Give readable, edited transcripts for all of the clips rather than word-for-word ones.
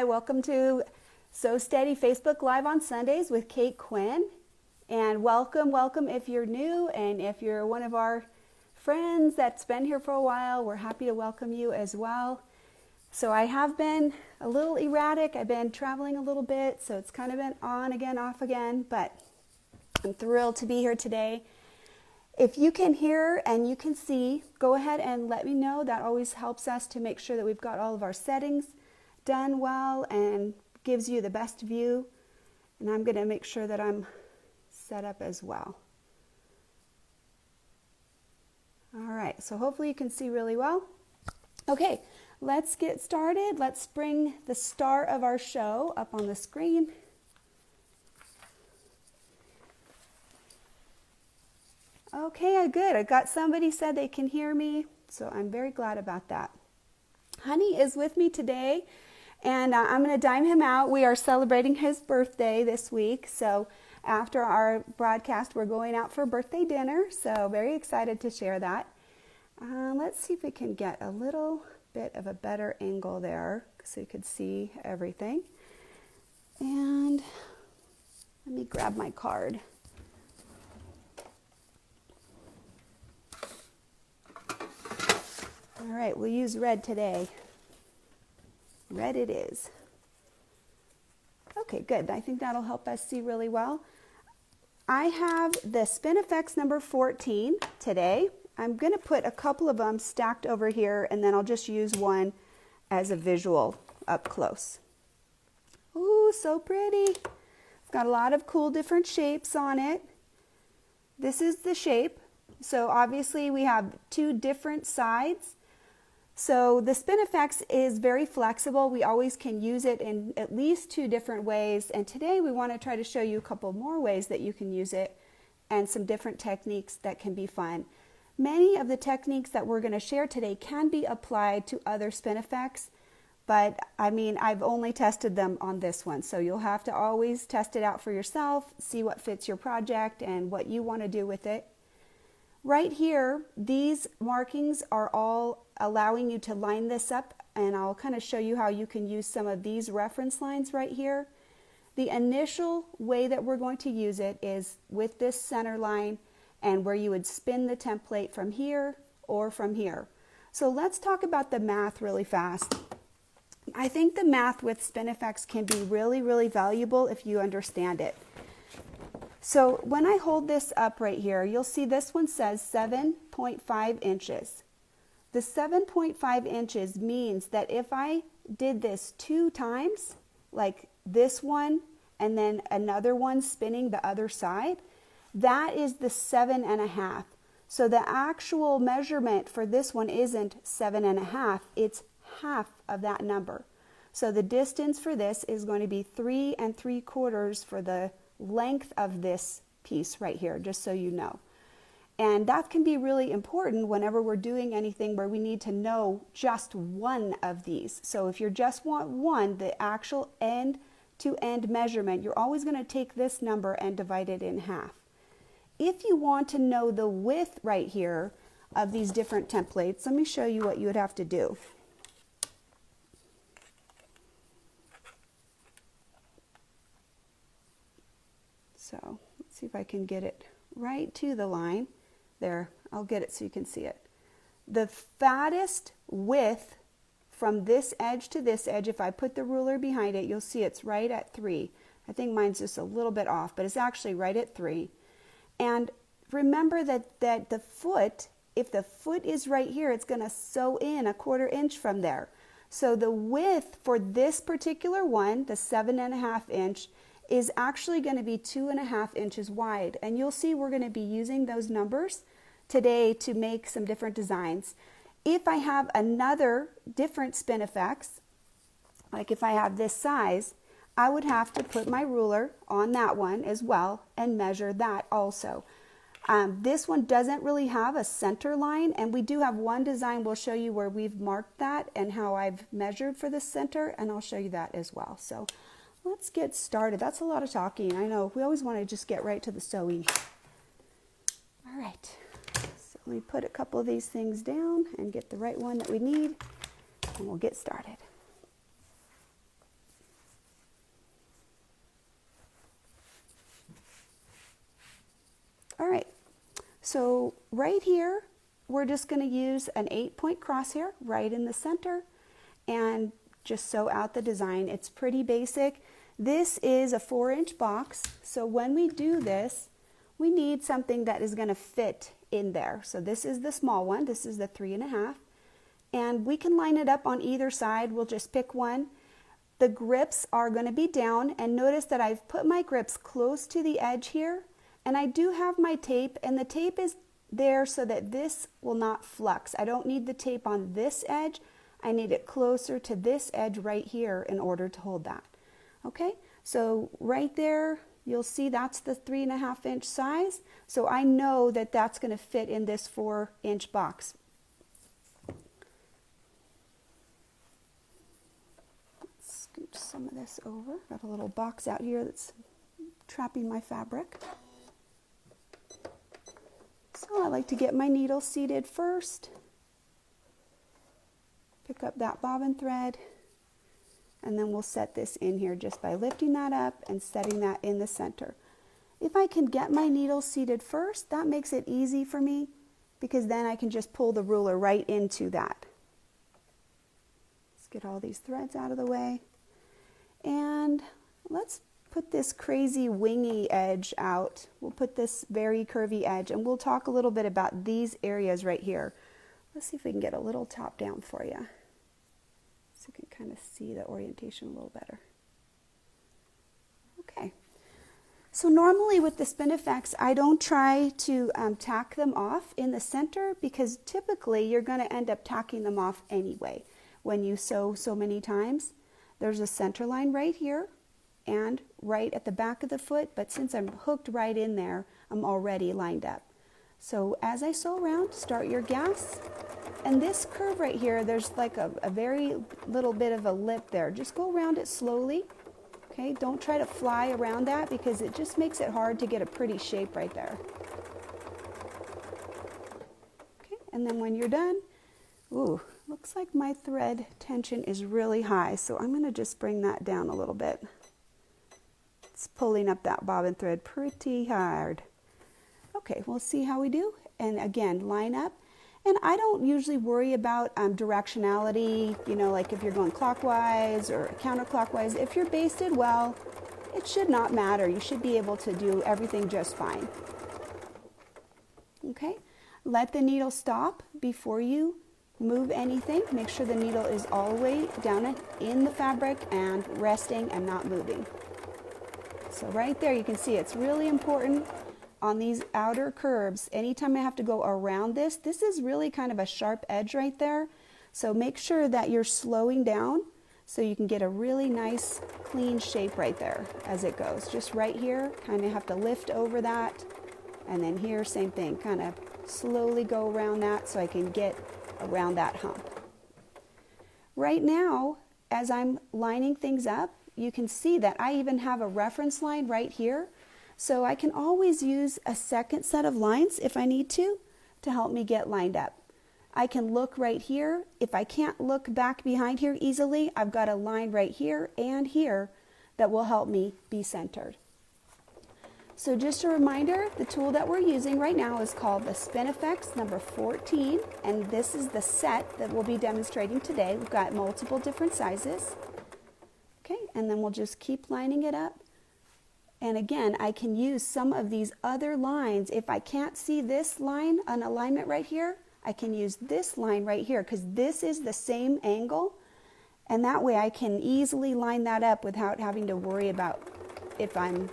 Hi, welcome to So Steady Facebook Live on Sundays with Kate Quinn. And welcome if you're new, and if you're one of our friends that's been here for a while, we're happy to welcome you as well. So I have been a little erratic. I've been traveling a little bit, so it's kind of been on again, off again, but I'm thrilled to be here today. If you can hear and you can see, go ahead and let me know. That always helps us to make sure that we've got all of our settings done well and gives you the best view. And I'm going to make sure that I'm set up as well. All right, so hopefully you can see really well. Okay, let's get started. Let's bring the star of our show up on the screen. Okay, good. I got somebody said they can hear me, so I'm very glad about that. Honey is with me today, and I'm going to dime him out. We are celebrating his birthday this week, so after our broadcast, we're going out for birthday dinner, so very excited to share that. Let's see if we can get a little bit of a better angle there so you could see everything. And let me grab my card. All right, we'll use red today. Red it is. Okay, good. I think that'll help us see really well. I have the Spin E Fex number 14 today. I'm going to put a couple of them stacked over here, and then I'll just use one as a visual up close. Ooh, so pretty. It's got a lot of cool different shapes on it. This is the shape. So obviously we have two different sides. So the Spin E Fex is very flexible. We always can use it in at least two different ways. And today we want to try to show you a couple more ways that you can use it and some different techniques that can be fun. Many of the techniques that we're going to share today can be applied to other Spin E Fex, but I mean, I've only tested them on this one. So you'll have to always test it out for yourself, see what fits your project and what you want to do with it. Right here, these markings are all allowing you to line this up, and I'll kind of show you how you can use some of these reference lines right here. The initial way that we're going to use it is with this center line and where you would spin the template from here or from here. So let's talk about the math really fast. I think the math with Spin E Fex can be really, really valuable if you understand it. So when I hold this up right here, you'll see this one says 7.5 inches. The 7.5 inches means that if I did this 2 times, like this one and then another one spinning the other side, that is the 7.5. So the actual measurement for this one isn't 7.5, it's half of that number. So the distance for this is going to be 3 3/4 for the length of this piece right here, just so you know. And that can be really important whenever we're doing anything where we need to know just one of these. So if you just want one, the actual end-to-end measurement, you're always going to take this number and divide it in half. If you want to know the width right here of these different templates, let me show you what you would have to do. So let's see if I can get it right to the line. There, I'll get it so you can see it. The fattest width from this edge to this edge, if I put the ruler behind it, you'll see it's right at 3. I think mine's just a little bit off, but it's actually right at 3. And remember that the foot, if the foot is right here, it's going to sew in 1/4 inch from there. So the width for this particular one, the 7.5 inch, is actually going to be 2.5 inches wide. And you'll see we're going to be using those numbers today to make some different designs. If I have another different Spin E Fex, like if I have this size, I would have to put my ruler on that one as well and measure that also. This one doesn't really have a center line, and we do have one design we'll show you where we've marked that and how I've measured for the center, and I'll show you that as well. So let's get started. That's a lot of talking. I know. We always want to just get right to the sewing. All right. So let me put a couple of these things down and get the right one that we need, and we'll get started. So right here, we're just going to use an 8-point crosshair right in the center and just sew out the design. It's pretty basic. This is a 4-inch box, so when we do this, we need something that is going to fit in there. So this is the small one, this is the 3.5, and we can line it up on either side. We'll just pick one. The grips are going to be down, and notice that I've put my grips close to the edge here, and I do have my tape, and the tape is there so that this will not flux. I don't need the tape on this edge. I need it closer to this edge right here in order to hold that. Okay, so right there, you'll see that's the 3.5-inch size. So I know that that's going to fit in this 4-inch box. Let's scoot some of this over. Got a little box out here that's trapping my fabric. So I like to get my needle seated first. Pick up that bobbin thread, and then we'll set this in here just by lifting that up and setting that in the center. If I can get my needle seated first, that makes it easy for me because then I can just pull the ruler right into that. Let's get all these threads out of the way. And let's put this crazy wingy edge out. We'll put this very curvy edge, and we'll talk a little bit about these areas right here. Let's see if we can get a little top down for you, so you can kind of see the orientation a little better. Okay, so normally with the Spin E Fex, I don't try to tack them off in the center because typically you're going to end up tacking them off anyway when you sew so many times. There's a center line right here and right at the back of the foot, but since I'm hooked right in there, I'm already lined up. So as I sew around, start your gas, and this curve right here, there's like a very little bit of a lip there. Just go around it slowly, okay? Don't try to fly around that because it just makes it hard to get a pretty shape right there. Okay, and then when you're done, ooh, looks like my thread tension is really high, so I'm gonna just bring that down a little bit. It's pulling up that bobbin thread pretty hard. Okay, we'll see how we do. And again, line up. And I don't usually worry about directionality, you know, like if you're going clockwise or counterclockwise. If you're basted well, it should not matter. You should be able to do everything just fine. Okay, let the needle stop before you move anything. Make sure the needle is all the way down in the fabric and resting and not moving. So right there, you can see it's really important on these outer curves. Anytime I have to go around this, this is really kind of a sharp edge right there. So make sure that you're slowing down so you can get a really nice clean shape right there as it goes. Just right here, kind of have to lift over that. And then here, same thing, kind of slowly go around that so I can get around that hump. Right now, as I'm lining things up, you can see that I even have a reference line right here. So I can always use a second set of lines if I need to help me get lined up. I can look right here. If I can't look back behind here easily, I've got a line right here and here that will help me be centered. So just a reminder, the tool that we're using right now is called the Spin E Fex number 14, and this is the set that we'll be demonstrating today. We've got multiple different sizes. Okay, and then we'll just keep lining it up. And again, I can use some of these other lines. If I can't see this line, an alignment right here, I can use this line right here because this is the same angle. And that way I can easily line that up without having to worry about if I'm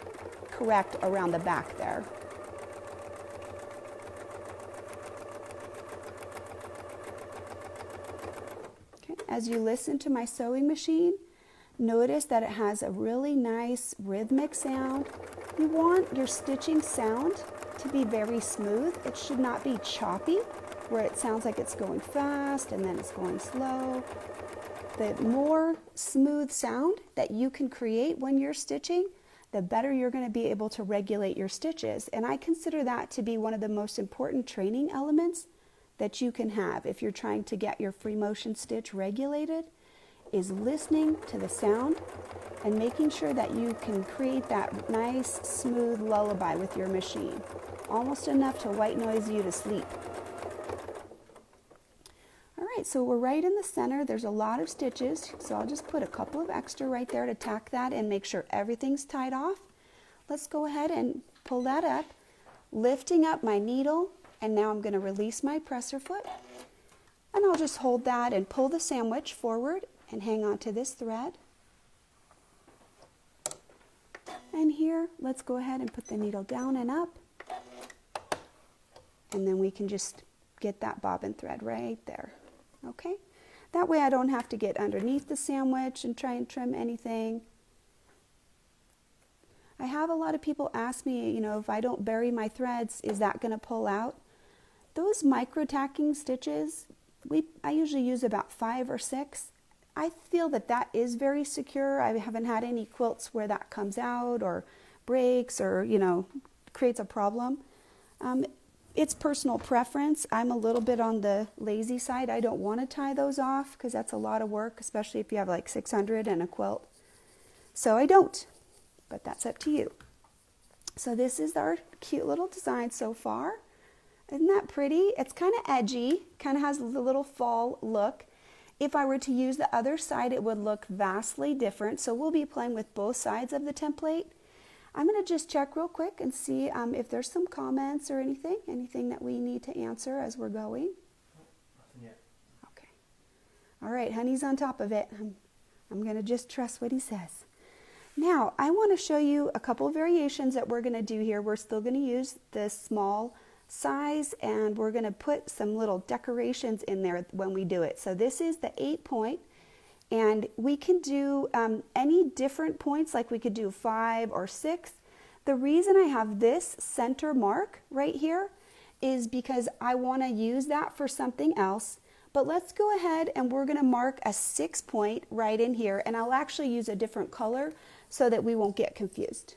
correct around the back there. Okay. As you listen to my sewing machine, notice that it has a really nice rhythmic sound. You want your stitching sound to be very smooth. It should not be choppy, where it sounds like it's going fast and then it's going slow. The more smooth sound that you can create when you're stitching, the better you're going to be able to regulate your stitches. And I consider that to be one of the most important training elements that you can have if you're trying to get your free motion stitch regulated, is listening to the sound and making sure that you can create that nice, smooth lullaby with your machine. Almost enough to white noise you to sleep. All right, so we're right in the center. There's a lot of stitches, so I'll just put a couple of extra right there to tack that and make sure everything's tied off. Let's go ahead and pull that up, lifting up my needle, and now I'm going to release my presser foot. And I'll just hold that and pull the sandwich forward and hang on to this thread. And here, let's go ahead and put the needle down and up. And then we can just get that bobbin thread right there. Okay? That way I don't have to get underneath the sandwich and try and trim anything. I have a lot of people ask me, you know, if I don't bury my threads, is that going to pull out? Those micro tacking stitches, I usually use about 5 or 6. I feel that that is very secure. I haven't had any quilts where that comes out or breaks or, you know, creates a problem. It's personal preference. I'm a little bit on the lazy side. I don't want to tie those off because that's a lot of work, especially if you have like 600 in a quilt. So I don't, but that's up to you. So this is our cute little design so far. Isn't that pretty? It's kind of edgy, kind of has the little fall look. If I were to use the other side, it would look vastly different. So we'll be playing with both sides of the template. I'm going to just check real quick and see if there's some comments or anything that we need to answer as we're going. Nothing yet. Okay. All right, honey's on top of it. I'm going to just trust what he says. Now, I want to show you a couple of variations that we're going to do here. We're still going to use the small size, and we're going to put some little decorations in there when we do it. So this is the 8-point, and we can do any different points, like we could do 5 or 6. The reason I have this center mark right here is because I want to use that for something else. But let's go ahead and we're going to mark a 6-point right in here, and I'll actually use a different color so that we won't get confused.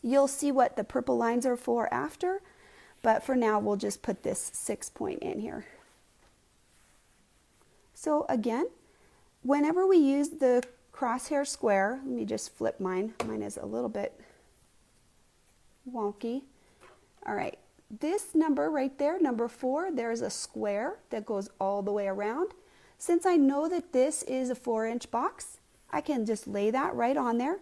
You'll see what the purple lines are for after, but for now we'll just put this 6-point in here. So again, whenever we use the crosshair square, let me just flip mine. Mine is a little bit wonky. All right, this number right there, number 4, there's a square that goes all the way around. Since I know that this is a 4-inch box, I can just lay that right on there.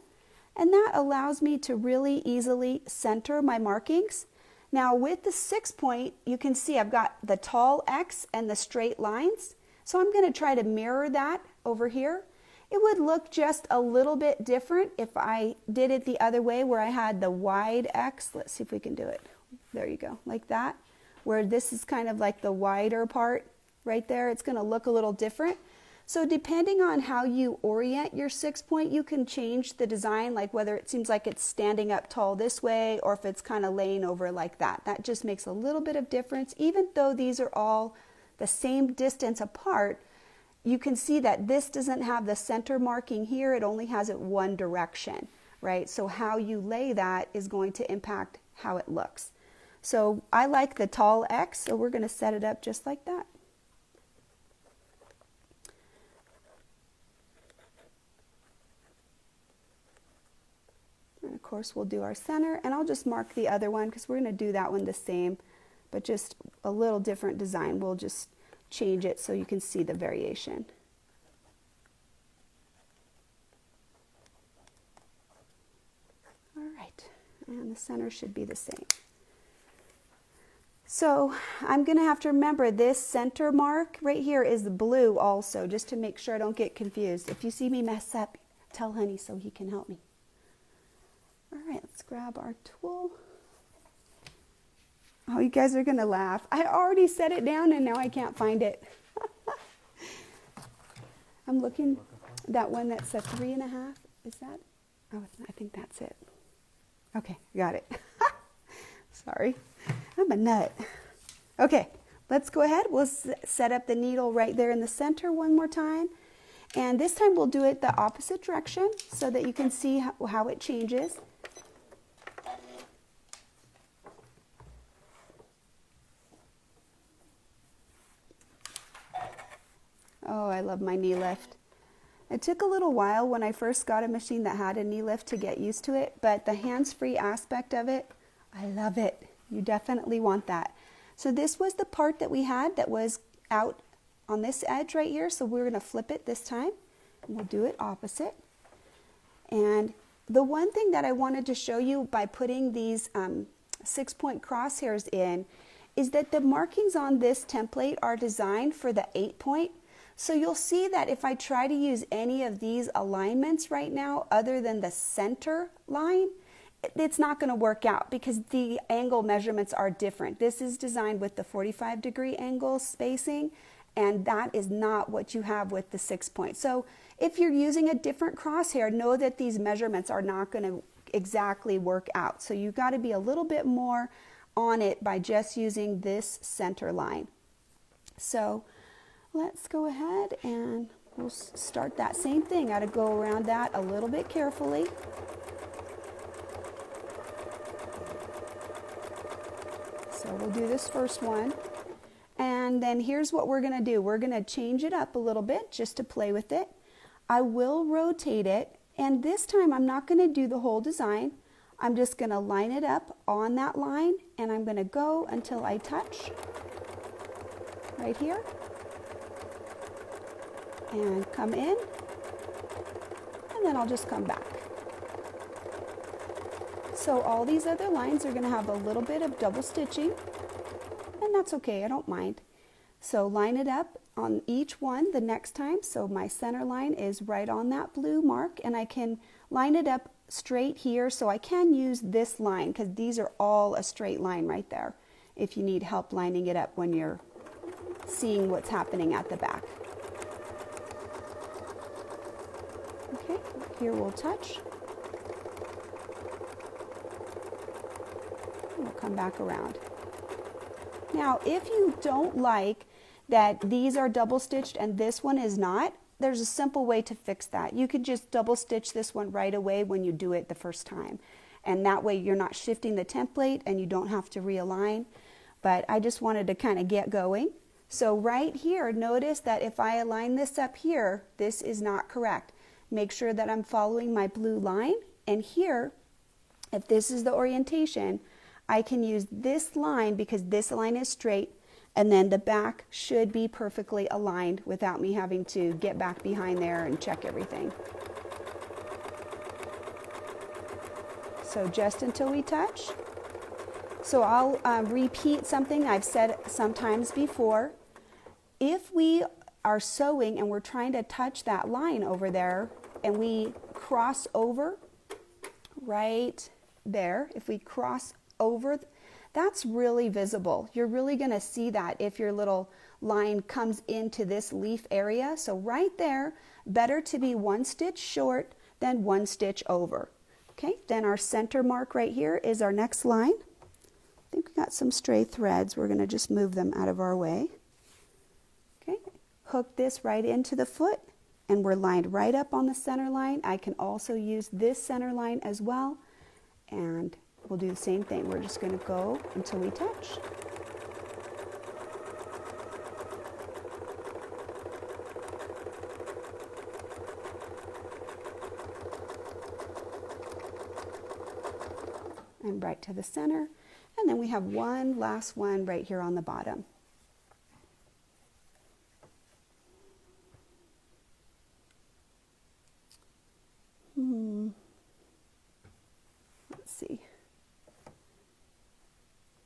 And that allows me to really easily center my markings. Now with the 6-point, you can see I've got the tall X and the straight lines. So I'm going to try to mirror that over here. It would look just a little bit different if I did it the other way where I had the wide X. Let's see if we can do it. There you go, like that. Where this is kind of like the wider part right there. It's going to look a little different. So depending on how you orient your 6-point, you can change the design, like whether it seems like it's standing up tall this way or if it's kind of laying over like that. That just makes a little bit of difference. Even though these are all the same distance apart, you can see that this doesn't have the center marking here. It only has it one direction, right? So how you lay that is going to impact how it looks. So I like the tall X, so we're going to set it up just like that. And of course we'll do our center, and I'll just mark the other one because we're going to do that one the same, but just a little different design. We'll just change it so you can see the variation. All right, and the center should be the same. So I'm going to have to remember this center mark right here is the blue also, just to make sure I don't get confused. If you see me mess up, tell Honey so he can help me. All right, let's grab our tool. Oh, you guys are going to laugh. I already set it down and now I can't find it. I'm looking, that one that's a 3.5, is that? Oh, I think that's it. Okay, got it. Sorry, I'm a nut. Okay, let's go ahead. We'll set up the needle right there in the center one more time. And this time we'll do it the opposite direction so that you can see how it changes. I love my knee lift. It took a little while when I first got a machine that had a knee lift to get used to it, but the hands-free aspect of it, I love it. You definitely want that. So this was the part that we had that was out on this edge right here, so we're going to flip it this time. We'll do it opposite. And the one thing that I wanted to show you by putting these 6-point crosshairs in is that the markings on this template are designed for the 8-point. So you'll see that if I try to use any of these alignments right now other than the center line, it's not going to work out because the angle measurements are different. This is designed with the 45-degree angle spacing, and that is not what you have with the 6-point. So if you're using a different crosshair, know that these measurements are not going to exactly work out. So you've got to be a little bit more on it by just using this center line. So let's go ahead and we'll start that same thing. Got to go around that a little bit carefully. So we'll do this first one. And then here's what we're going to do. We're going to change it up a little bit just to play with it. I will rotate it, and this time I'm not going to do the whole design. I'm just going to line it up on that line, and I'm going to go until I touch right here and come in, and then I'll just come back. So all these other lines are going to have a little bit of double stitching, and that's okay, I don't mind. So line it up on each one the next time. So my center line is right on that blue mark, and I can line it up straight here. So I can use this line because these are all a straight line right there if you need help lining it up when you're seeing what's happening at the back. Okay, here we'll touch. We'll come back around. Now, if you don't like that these are double stitched and this one is not, there's a simple way to fix that. You could just double stitch this one right away when you do it the first time. And that way you're not shifting the template and you don't have to realign. But I just wanted to kind of get going. So right here, notice that if I align this up here, this is not correct. Make sure that I'm following my blue line. And here, if this is the orientation, I can use this line because this line is straight, and then the back should be perfectly aligned without me having to get back behind there and check everything. So just until we touch. So I'll repeat something I've said sometimes before. If we are sewing and we're trying to touch that line over there and we cross over right there, if we cross over, that's really visible. You're really going to see that if your little line comes into this leaf area. So right there, better to be 1 stitch short than 1 stitch over. Okay, then our center mark right here is our next line. I think we got some stray threads. We're going to just move them out of our way. Okay, hook this right into the foot, and we're lined right up on the center line. I can also use this center line as well, and we'll do the same thing. We're just going to go until we touch. And right to the center. And then we have one last one right here on the bottom. Let's see.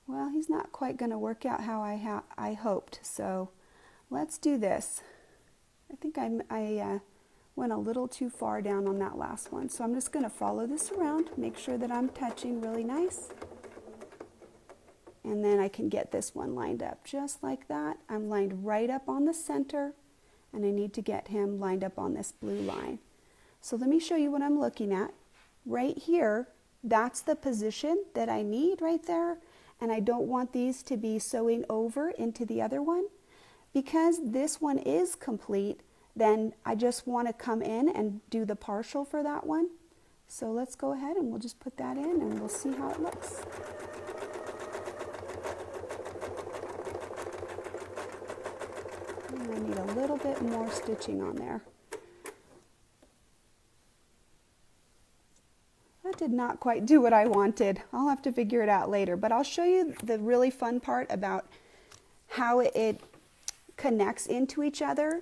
Well, he's not quite going to work out how I hoped, so let's do this. I think I went a little too far down on that last one, so I'm just going to follow this around, make sure that I'm touching really nice, and then I can get this one lined up just like that. I'm lined right up on the center, and I need to get him lined up on this blue line. So let me show you what I'm looking at. Right here, that's the position that I need right there. And I don't want these to be sewing over into the other one. Because this one is complete, then I just want to come in and do the partial for that one. So let's go ahead and we'll just put that in and we'll see how it looks. And I need a little bit more stitching on there. That did not quite do what I wanted. I'll have to figure it out later, but I'll show you the really fun part about how it connects into each other.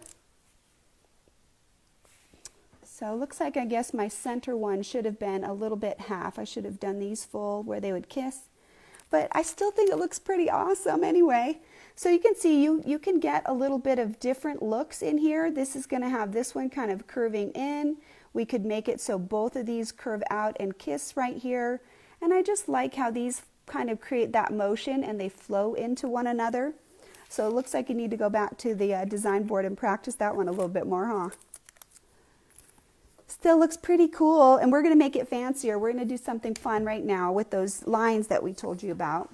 So it looks like, I guess my center one should have been a little bit half. I should have done these full where they would kiss, but I still think it looks pretty awesome anyway. So you can see you can get a little bit of different looks in here. This is going to have this one kind of curving in. We could make it so both of these curve out and kiss right here. And I just like how these kind of create that motion and they flow into one another. So it looks like you need to go back to the design board and practice that one a little bit more, huh? Still looks pretty cool, and we're going to make it fancier. We're going to do something fun right now with those lines that we told you about.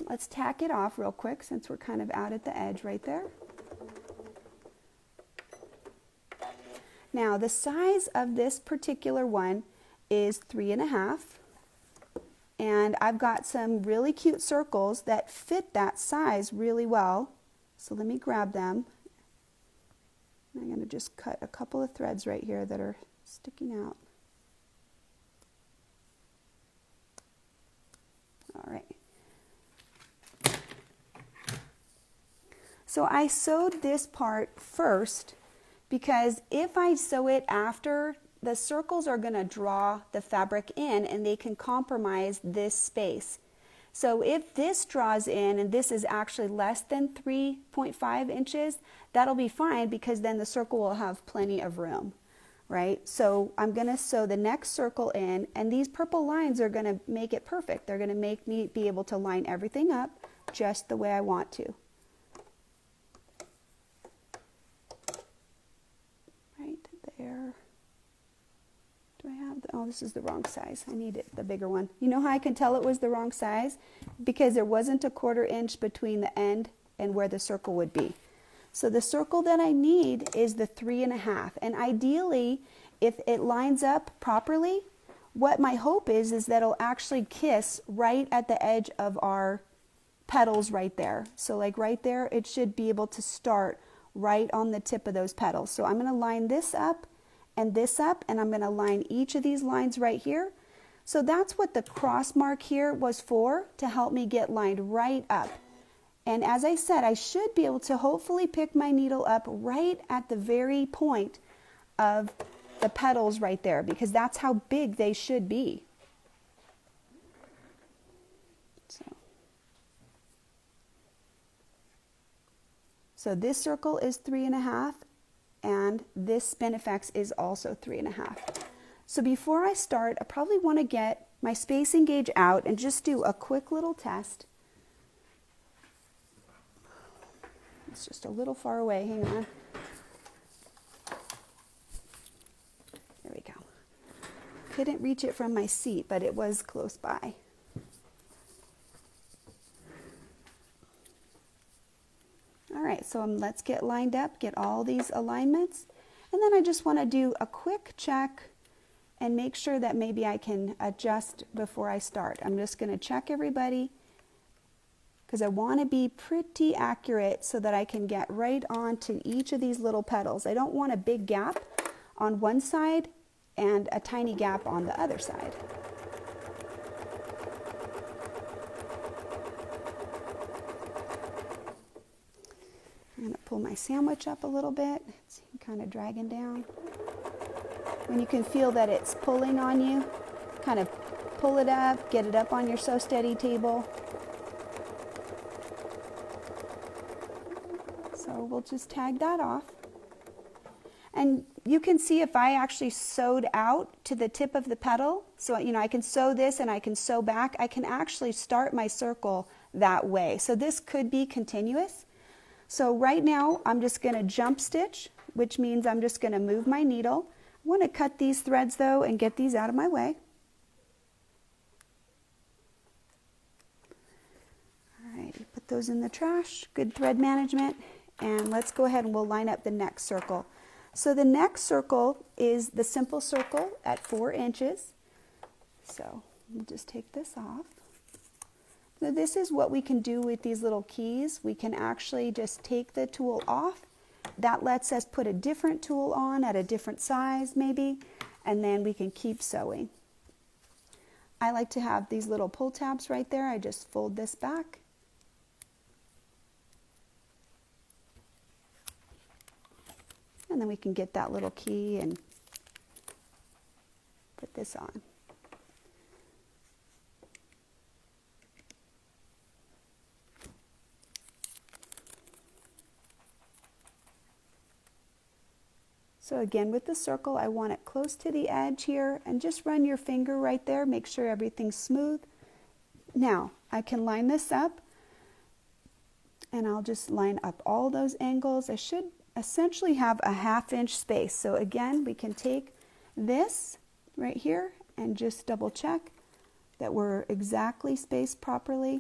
Let's tack it off real quick since we're kind of out at the edge right there. Now the size of this particular one is 3.5, and I've got some really cute circles that fit that size really well. So let me grab them. I'm going to just cut a couple of threads right here that are sticking out. All right. So I sewed this part first because if I sew it after, the circles are going to draw the fabric in and they can compromise this space. So if this draws in and this is actually less than 3.5 inches, that'll be fine because then the circle will have plenty of room, right? So I'm going to sew the next circle in, and these purple lines are going to make it perfect. They're going to make me be able to line everything up just the way I want to. Right there. Do I have oh, this is the wrong size. I need it, the bigger one. You know how I can tell it was the wrong size? Because there wasn't a 1/4 inch between the end and where the circle would be. So the circle that I need is the 3.5. And ideally, if it lines up properly, what my hope is that it'll actually kiss right at the edge of our petals right there. So like right there, it should be able to start right on the tip of those petals. So I'm going to line this up and this up, and I'm going to line each of these lines right here. So that's what the cross mark here was for, to help me get lined right up. And as I said, I should be able to hopefully pick my needle up right at the very point of the petals right there, because that's how big they should be. So this circle is 3.5. And this Spin E Fex is also 3.5. So before I start, I probably want to get my spacing gauge out and just do a quick little test. It's just a little far away, hang on. There we go. Couldn't reach it from my seat, but it was close by. All right, so let's get lined up, get all these alignments, and then I just want to do a quick check and make sure that maybe I can adjust before I start. I'm just going to check everybody because I want to be pretty accurate so that I can get right onto each of these little petals. I don't want a big gap on one side and a tiny gap on the other side. I'm going to pull my sandwich up a little bit. It's kind of dragging down. When you can feel that it's pulling on you, kind of pull it up, get it up on your Sew Steady table. So we'll just tag that off. And you can see if I actually sewed out to the tip of the petal, so you know I can sew this and I can sew back, I can actually start my circle that way. So this could be continuous. So right now I'm just going to jump stitch, which means I'm just going to move my needle. I want to cut these threads though and get these out of my way. All right, put those in the trash. Good thread management. And let's go ahead and we'll line up the next circle. So the next circle is the simple circle at 4 inches. So we'll just take this off. So this is what we can do with these little keys. We can actually just take the tool off that lets us put a different tool on at a different size maybe, and then we can keep sewing. I like to have these little pull tabs right there. I just fold this back. And then we can get that little key and put this on. So again, with the circle, I want it close to the edge here, and just run your finger right there. Make sure everything's smooth. Now, I can line this up, and I'll just line up all those angles. I should essentially have a 1/2 inch space. So again, we can take this right here and just double check that we're exactly spaced properly,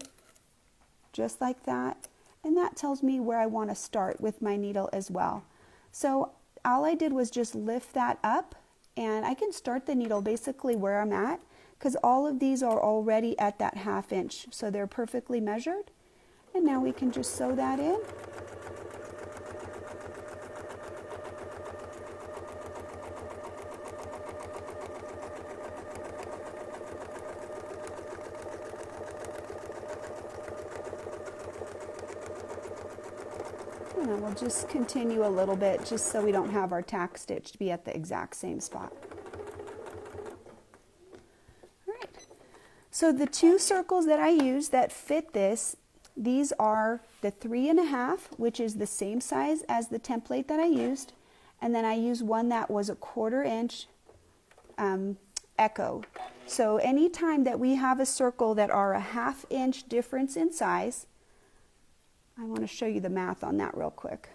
just like that. And that tells me where I want to start with my needle as well. So all I did was just lift that up, and I can start the needle basically where I'm at, because all of these are already at that 1/2 inch, so they're perfectly measured. And now we can just sew that in. And then we'll just continue a little bit just so we don't have our tack stitch to be at the exact same spot. All right. So the 2 circles that I use that fit this, these are the 3.5, which is the same size as the template that I used. And then I used one that was a 1/4 inch echo. So anytime that we have a circle that are a 1/2 inch difference in size, I want to show you the math on that real quick.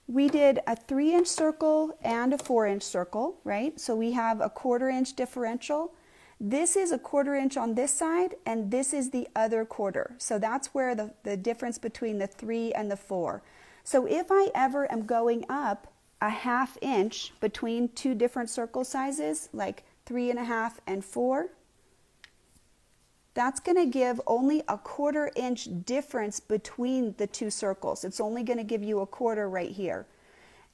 We did a 3-inch circle and a 4-inch circle, right? So we have a 1/4 inch differential. This is a 1/4 inch on this side, and this is the other 1/4. So that's where the difference between the 3 and the 4. So if I ever am going up a 1/2 inch between 2 different circle sizes, like 3.5 and 4, that's going to give only a 1/4 inch difference between the 2 circles. It's only going to give you a 1/4 right here.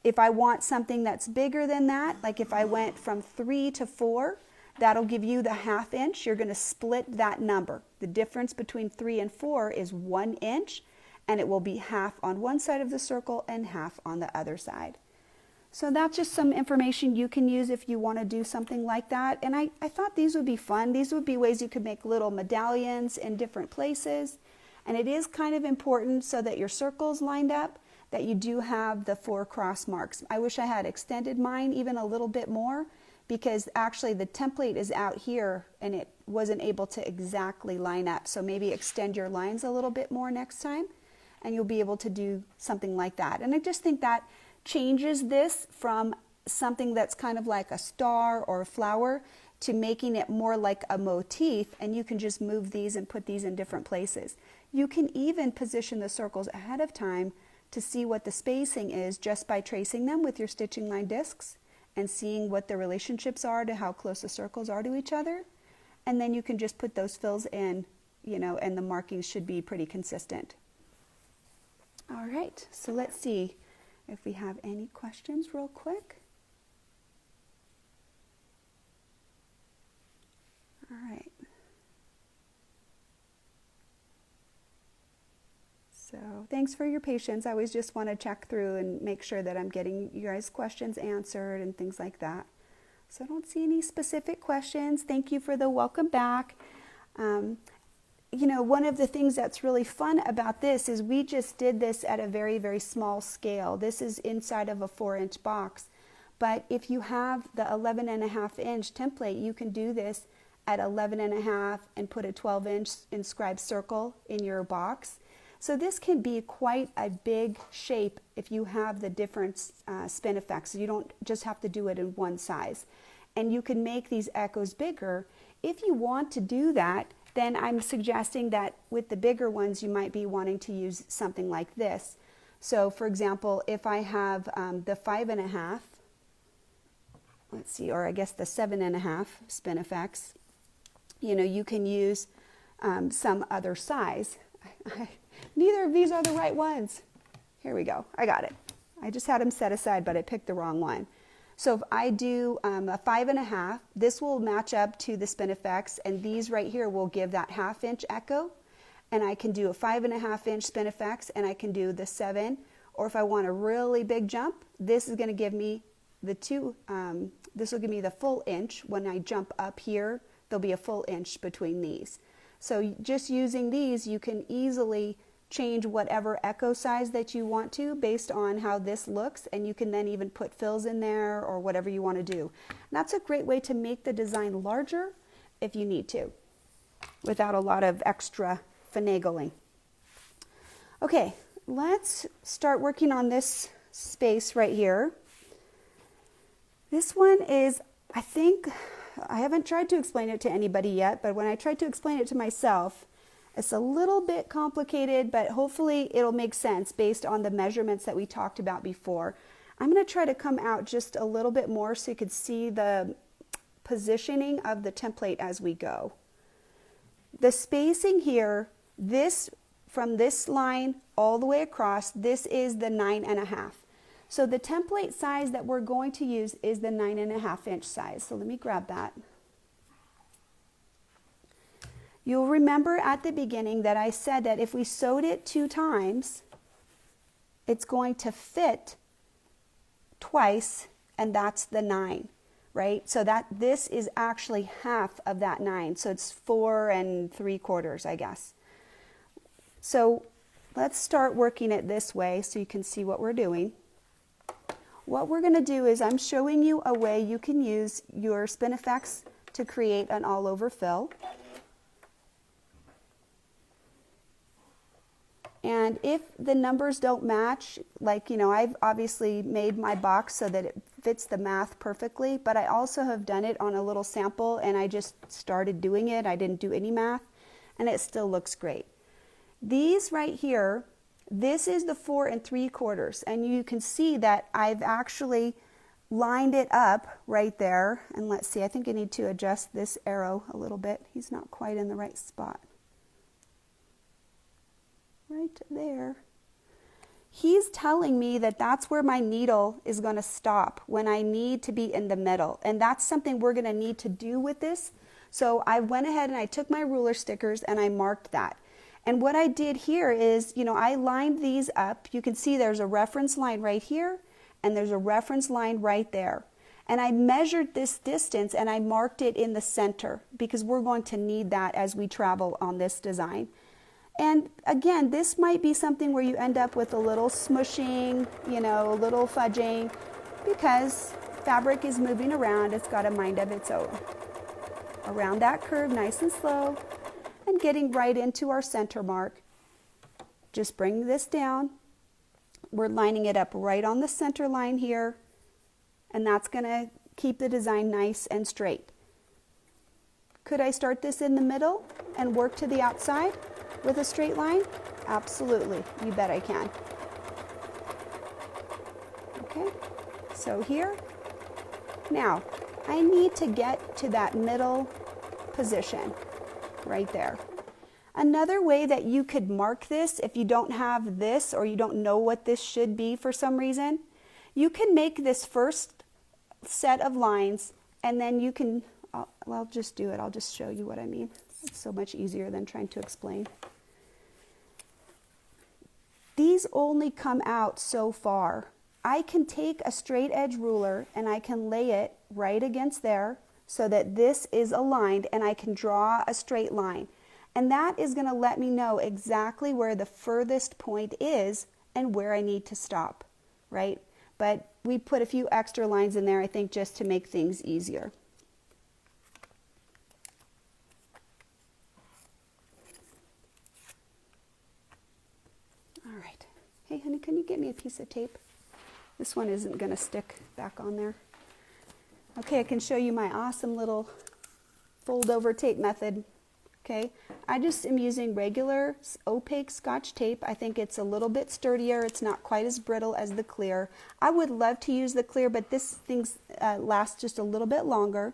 If I want something that's bigger than that, like if I went from 3 to 4, that'll give you the 1/2 inch. You're going to split that number. The difference between 3 and 4 is 1 inch, and it will be 1/2 on one side of the circle and 1/2 on the other side. So that's just some information you can use if you want to do something like that. And I thought these would be fun. These would be ways you could make little medallions in different places. And it is kind of important so that your circle's lined up, that you do have the 4 cross marks. I wish I had extended mine even a little bit more, because actually the template is out here and it wasn't able to exactly line up. So maybe extend your lines a little bit more next time, and you'll be able to do something like that. And I just think that changes this from something that's kind of like a star or a flower to making it more like a motif, and you can just move these and put these in different places. You can even position the circles ahead of time to see what the spacing is just by tracing them with your stitching line discs and seeing what the relationships are to how close the circles are to each other. And then you can just put those fills in, and the markings should be pretty consistent. All right, so let's see if we have any questions real quick. All right. So thanks for your patience. I always just want to check through and make sure that I'm getting you guys' questions answered and things like that. So I don't see any specific questions. Thank you for the welcome back. One of the things that's really fun about this is we just did this at a very, very small scale. This is inside of a 4-inch box. But if you have the 11.5-inch template, you can do this at 11.5 and put a 12-inch inscribed circle in your box. So this can be quite a big shape if you have the different spin effects. You don't just have to do it in one size. And you can make these echoes bigger. If you want to do that, then I'm suggesting that with the bigger ones, you might be wanting to use something like this. So for example, if I have the 5.5, let's see, or I guess the 7.5 spin effects, you can use some other size. Neither of these are the right ones. Here we go. I got it. I just had them set aside, but I picked the wrong one. So if I do a 5.5, this will match up to the Spin E Fex, and these right here will give that 1/2 inch echo. And I can do a 5.5 inch Spin E Fex, and I can do the 7. Or if I want a really big jump, this is going to give me the this will give me the full inch. When I jump up here, there'll be a full inch between these. So just using these, you can easily change whatever echo size that you want to based on how this looks, and you can then even put fills in there or whatever you want to do. And that's a great way to make the design larger if you need to, without a lot of extra finagling. Okay, let's start working on this space right here. This one is, I think, I haven't tried to explain it to anybody yet, but when I tried to explain it to myself, it's a little bit complicated, but hopefully it'll make sense based on the measurements that we talked about before. I'm going to try to come out just a little bit more so you can see the positioning of the template as we go. The spacing here, this from this line all the way across, this is the 9.5. So the template size that we're going to use is the 9.5 inch size. So let me grab that. You'll remember at the beginning that I said that if we sewed it 2 times, it's going to fit twice, and that's the 9, right? So that this is actually half of that 9. So it's 4 3/4, I guess. So let's start working it this way so you can see what we're doing. What we're going to do is I'm showing you a way you can use your Spin E Fex to create an all over fill. And if the numbers don't match, like, you know, I've obviously made my box so that it fits the math perfectly, but I also have done it on a little sample and I just started doing it. I didn't do any math and it still looks great. These right here, this is the 4 3/4, and you can see that I've actually lined it up right there. And let's see, I think I need to adjust this arrow a little bit. He's not quite in the right spot. Right there. He's telling me that that's where my needle is going to stop when I need to be in the middle. And that's something we're going to need to do with this. So I went ahead and I took my ruler stickers and I marked that. And what I did here is, you know, I lined these up. You can see there's a reference line right here and there's a reference line right there. And I measured this distance and I marked it in the center because we're going to need that as we travel on this design. And again, this might be something where you end up with a little smushing, you know, a little fudging, because fabric is moving around. It's got a mind of its own. Around that curve, nice and slow, and getting right into our center mark. Just bring this down. We're lining it up right on the center line here, and that's going to keep the design nice and straight. Could I start this in the middle and work to the outside with a straight line? Absolutely, you bet I can. Okay, so here, now I need to get to that middle position right there. Another way that you could mark this, if you don't have this or you don't know what this should be for some reason, you can make this first set of lines and then you can, I'll just do it. I'll just show you what I mean. It's so much easier than trying to explain. These only come out so far. I can take a straight edge ruler and I can lay it right against there so that this is aligned and I can draw a straight line. And that is going to let me know exactly where the furthest point is and where I need to stop, right? But we put a few extra lines in there, I think, just to make things easier. All right. Hey, honey, can you get me a piece of tape? This one isn't going to stick back on there. Okay, I can show you my awesome little fold over tape method. Okay, I just am using regular opaque Scotch tape. I think it's a little bit sturdier. It's not quite as brittle as the clear. I would love to use the clear, but this thing lasts just a little bit longer.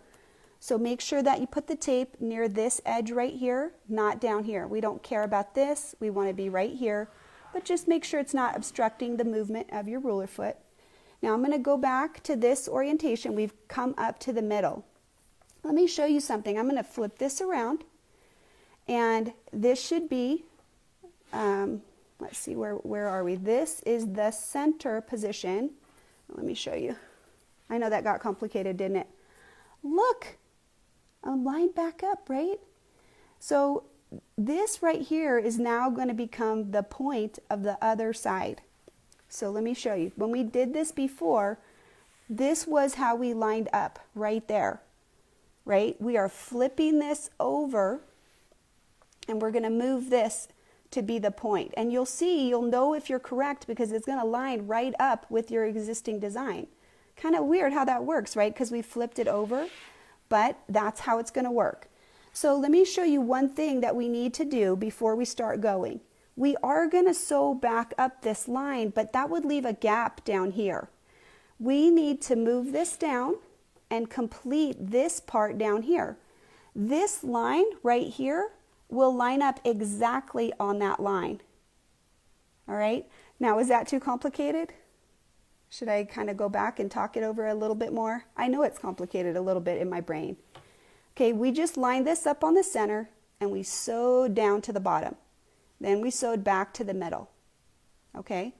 So make sure that you put the tape near this edge right here, not down here. We don't care about this. We want to be right here but just make sure it's not obstructing the movement of your ruler foot. Now I'm going to go back to this orientation. We've come up to the middle. Let me show you something. I'm going to flip this around, and this should be, let's see, where are we? This is the center position. Let me show you. I know that got complicated, didn't it? Look, I'm lined back up, right? So this right here is now going to become the point of the other side. So let me show you. When we did this before, this was how we lined up right there, right? We are flipping this over, and we're going to move this to be the point. And you'll see, you'll know if you're correct because it's going to line right up with your existing design. Kind of weird how that works, right? Because we flipped it over, but that's how it's going to work. So let me show you one thing that we need to do before we start going. We are going to sew back up this line, but that would leave a gap down here. We need to move this down and complete this part down here. This line right here will line up exactly on that line. All right, now is that too complicated? Should I kind of go back and talk it over a little bit more? I know it's complicated a little bit in my brain. Okay, we just lined this up on the center and we sewed down to the bottom. Then we sewed back to the middle. Okay,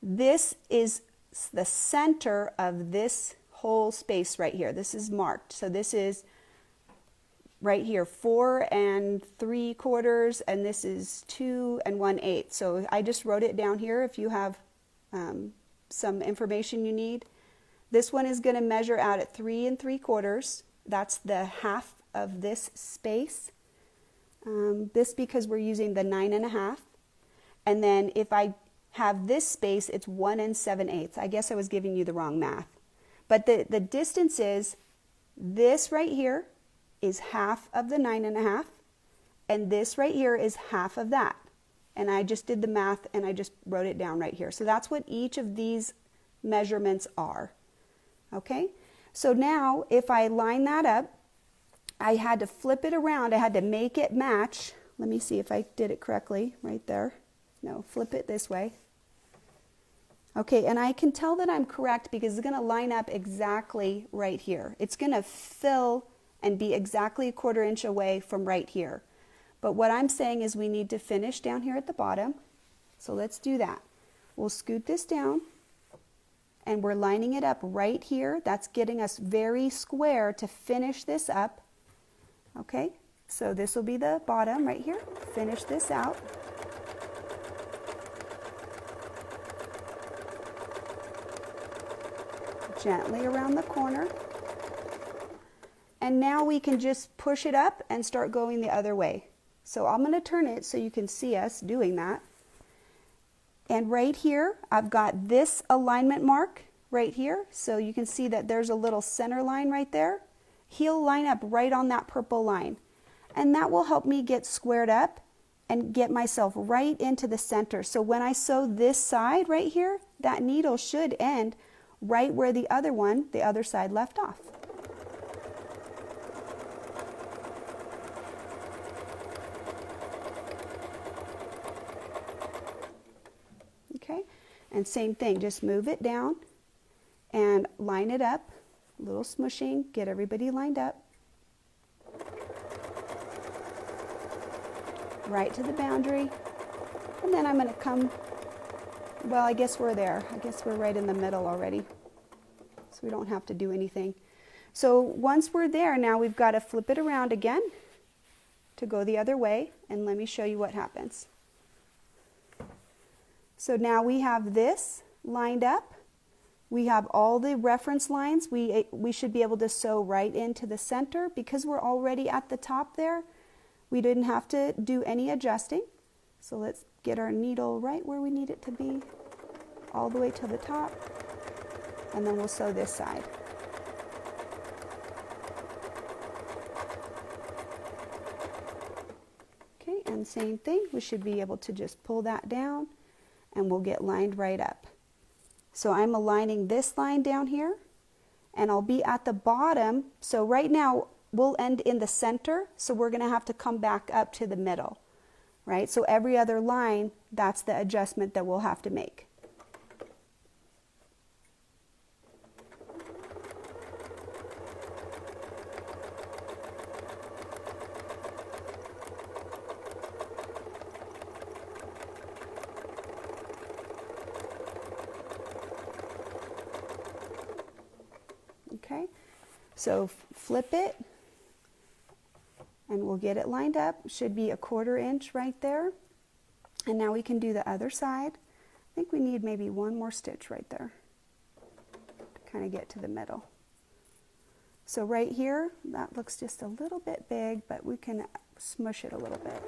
this is the center of this whole space right here. This is marked. So this is right here 4 3/4, and this is 2 1/8. So I just wrote it down here if you have some information you need. This one is going to measure out at 3 3/4. That's the half of this space. This because we're using the 9 1/2. And then if I have this space, it's 1 7/8. I guess I was giving you the wrong math. But the distance is this right here is half of the 9 1/2, and this right here is half of that. And I just did the math and I just wrote it down right here. So that's what each of these measurements are. Okay, so now if I line that up, I had to flip it around. I had to make it match. Let me see if I did it correctly right there. No, flip it this way. Okay, and I can tell that I'm correct because it's going to line up exactly right here. It's going to fill and be exactly 1/4 inch away from right here. But what I'm saying is we need to finish down here at the bottom. So let's do that. We'll scoot this down, and we're lining it up right here. That's getting us very square to finish this up. Okay, so this will be the bottom right here. Finish this out. Gently around the corner. And now we can just push it up and start going the other way. So I'm going to turn it so you can see us doing that. And right here, I've got this alignment mark right here. So you can see that there's a little center line right there. He'll line up right on that purple line. And that will help me get squared up and get myself right into the center. So when I sew this side right here, that needle should end right where the other side left off. Okay, and same thing, just move it down and line it up, a little smushing, get everybody lined up. Right to the boundary, and then I'm going to come, well, I guess we're there. I guess we're right in the middle already, so we don't have to do anything. So once we're there, now we've got to flip it around again to go the other way, and let me show you what happens. So now we have this lined up. We have all the reference lines. We should be able to sew right into the center because we're already at the top there. We didn't have to do any adjusting. So let's get our needle right where we need it to be, all the way to the top, and then we'll sew this side. Okay, and same thing, we should be able to just pull that down and we'll get lined right up. So I'm aligning this line down here, and I'll be at the bottom. So right now we'll end in the center, so we're going to have to come back up to the middle. right? So every other line, that's the adjustment that we'll have to make. Okay, so flip it and we'll get it lined up. Should be a 1/4 inch right there. And now we can do the other side. I think we need maybe one more stitch right there to kind of get to the middle. So right here, that looks just a little bit big, but we can smush it a little bit.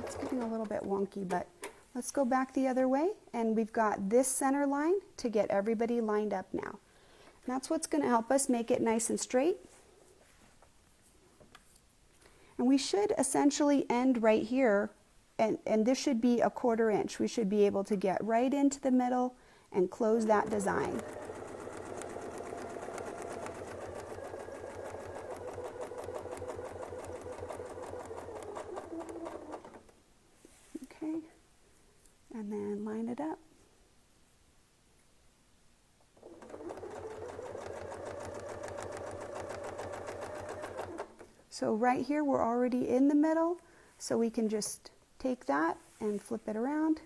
It's getting a little bit wonky, but let's go back the other way, and we've got this center line to get everybody lined up now. And that's what's going to help us make it nice and straight. And we should essentially end right here, and this should be a 1/4 inch. We should be able to get right into the middle and close that design. Okay, and then line it up. So right here we're already in the middle, so we can just take that and flip it around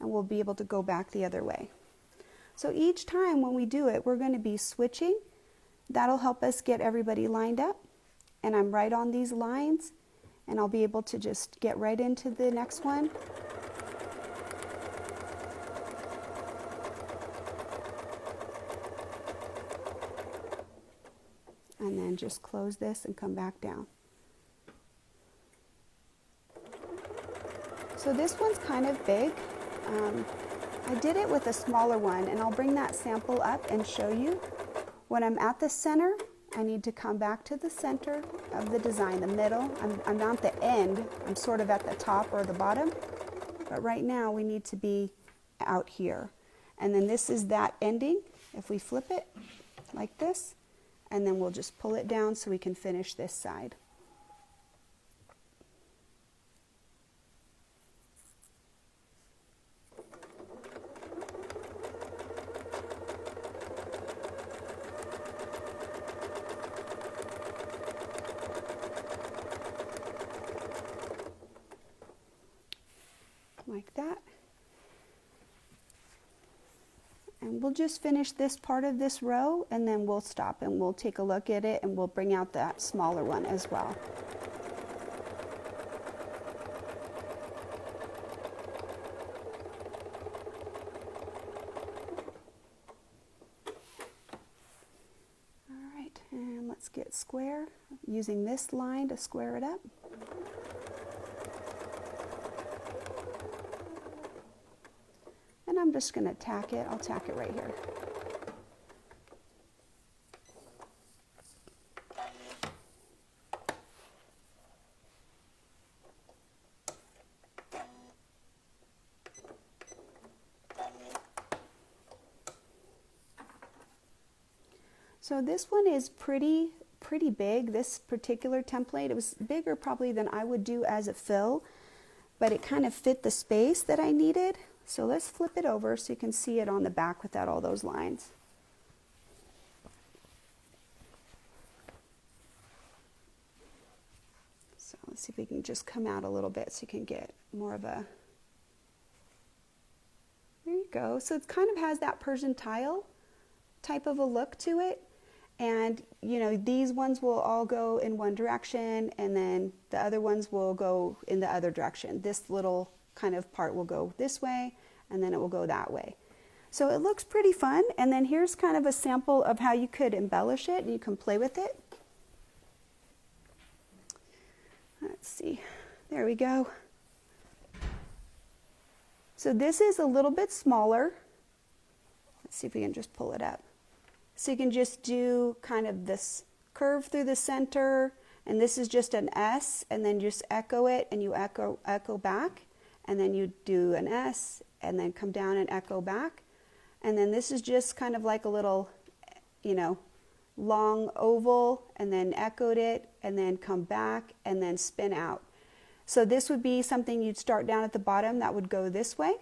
and we'll be able to go back the other way. So each time when we do it, we're going to be switching. That'll help us get everybody lined up, and I'm right on these lines, and I'll be able to just get right into the next one. And then just close this and come back down. So this one's kind of big. I did it with a smaller one, and I'll bring that sample up and show you. When I'm at the center, I need to come back to the center of the design, the middle. I'm not at the end, I'm sort of at the top or the bottom, but right now we need to be out here. And then this is that ending. If we flip it like this, and then we'll just pull it down so we can finish this side. Like that. And we'll just finish this part of this row, and then we'll stop and we'll take a look at it, and we'll bring out that smaller one as well. All right, and let's get square, using this line to square it up. And I'm just going to tack it. I'll tack it right here. So this one is pretty big, this particular template. It was bigger probably than I would do as a fill, but it kind of fit the space that I needed. So let's flip it over so you can see it on the back without all those lines. So let's see if we can just come out a little bit so you can get more of a, there you go. So it kind of has that Persian tile type of a look to it. And you know, these ones will all go in one direction, and then the other ones will go in the other direction. This little kind of part will go this way, and then it will go that way. So it looks pretty fun. And then here's kind of a sample of how you could embellish it, and you can play with it. Let's see, there we go. So this is a little bit smaller. Let's see if we can just pull it up. So you can just do kind of this curve through the center, and this is just an S, and then just echo it, and you echo back, and then you do an S, and then come down and echo back. And then this is just kind of like a little, you know, long oval, and then echoed it, and then come back, and then spin out. So this would be something you'd start down at the bottom that would go this way,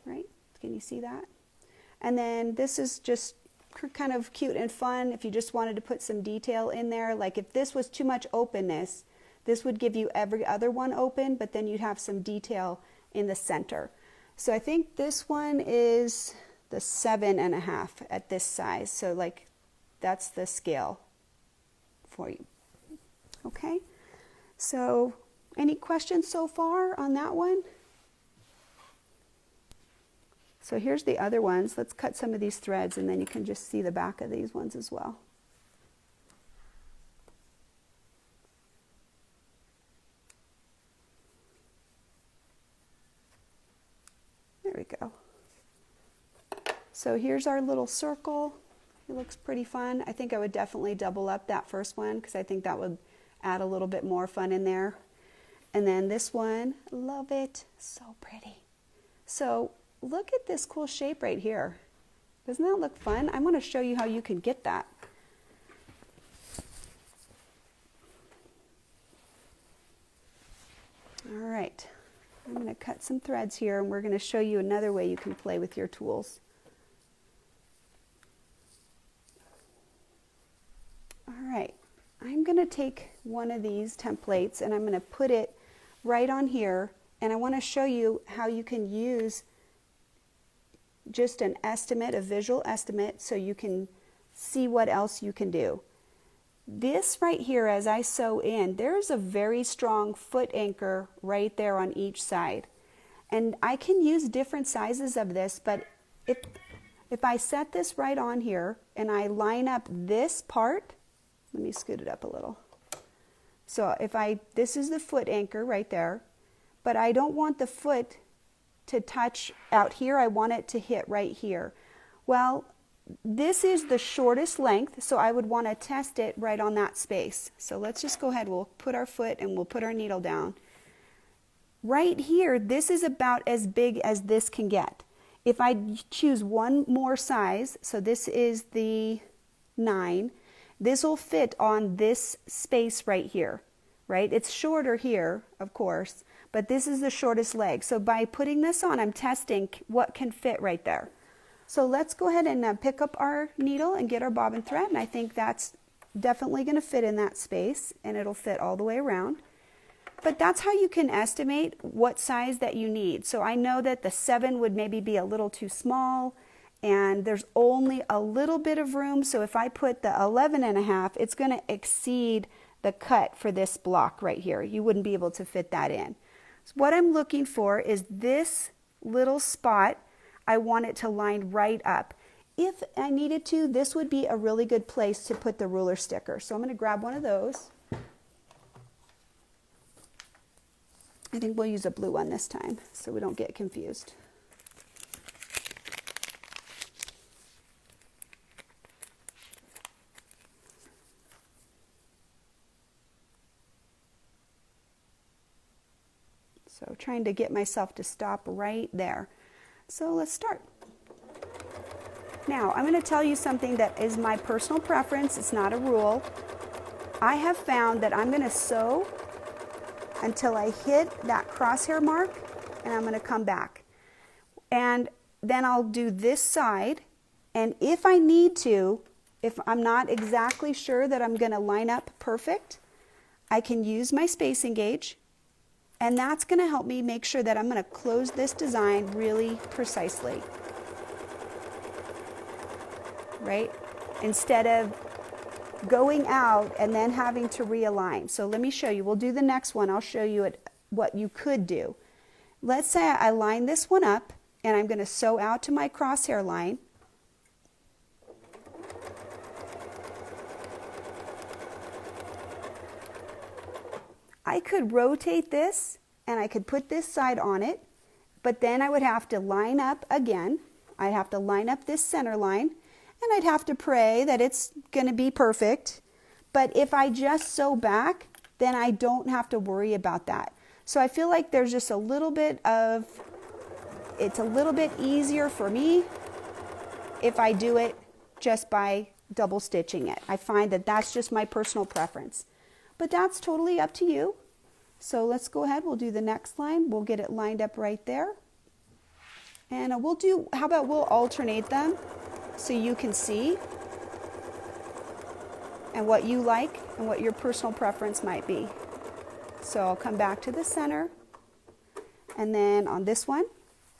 right? Can you see that? And then this is just kind of cute and fun if you just wanted to put some detail in there. Like if this was too much openness, this would give you every other one open, but then you'd have some detail in the center. So I think this one is the 7.5 at this size. So like that's the scale for you. Okay, so any questions so far on that one? So here's the other ones. Let's cut some of these threads and then you can just see the back of these ones as well. There we go. So here's our little circle. It looks pretty fun. I think I would definitely double up that first one because I think that would add a little bit more fun in there. And then this one, love it, so pretty. So look at this cool shape right here. Doesn't that look fun? I want to show you how you can get that. All right, I'm going to cut some threads here and we're going to show you another way you can play with your tools. All right, I'm going to take one of these templates and I'm going to put it right on here, and I want to show you how you can use just an estimate, a visual estimate, so you can see what else you can do. This right here, as I sew in, there's a very strong foot anchor right there on each side. And I can use different sizes of this, but if I set this right on here and I line up this part, let me scoot it up a little. So this is the foot anchor right there, but I don't want the foot to touch out here. I want it to hit right here. Well, this is the shortest length, so I would want to test it right on that space. So let's just go ahead, we'll put our foot and we'll put our needle down. Right here, this is about as big as this can get. If I choose one more size, so this is the 9, this will fit on this space right here, right? It's shorter here, of course, but this is the shortest leg. So by putting this on, I'm testing what can fit right there. So let's go ahead and pick up our needle and get our bobbin thread, and I think that's definitely going to fit in that space, and it'll fit all the way around. But that's how you can estimate what size that you need. So I know that the 7 would maybe be a little too small, and there's only a little bit of room. So if I put the 11.5, it's going to exceed the cut for this block right here. You wouldn't be able to fit that in. So what I'm looking for is this little spot. I want it to line right up. If I needed to, this would be a really good place to put the ruler sticker. So I'm going to grab one of those. I think we'll use a blue one this time so we don't get confused. So trying to get myself to stop right there. So let's start. Now, I'm going to tell you something that is my personal preference. It's not a rule. I have found that I'm going to sew until I hit that crosshair mark, and I'm going to come back. And then I'll do this side, and if I need to, if I'm not exactly sure that I'm going to line up perfect, I can use my spacing gauge, and that's going to help me make sure that I'm going to close this design really precisely, right? Instead of going out and then having to realign. So let me show you. We'll do the next one. I'll show you what you could do. Let's say I line this one up and I'm going to sew out to my crosshair line. I could rotate this and I could put this side on it, but then I would have to line up again. I'd have to line up this center line, and I'd have to pray that it's going to be perfect. But if I just sew back, then I don't have to worry about that. So I feel like there's just a little bit of, it's a little bit easier for me if I do it just by double stitching it. I find that that's just my personal preference, but that's totally up to you. So let's go ahead, we'll do the next line. We'll get it lined up right there. And how about we'll alternate them so you can see and what you like and what your personal preference might be. So I'll come back to the center, and then on this one,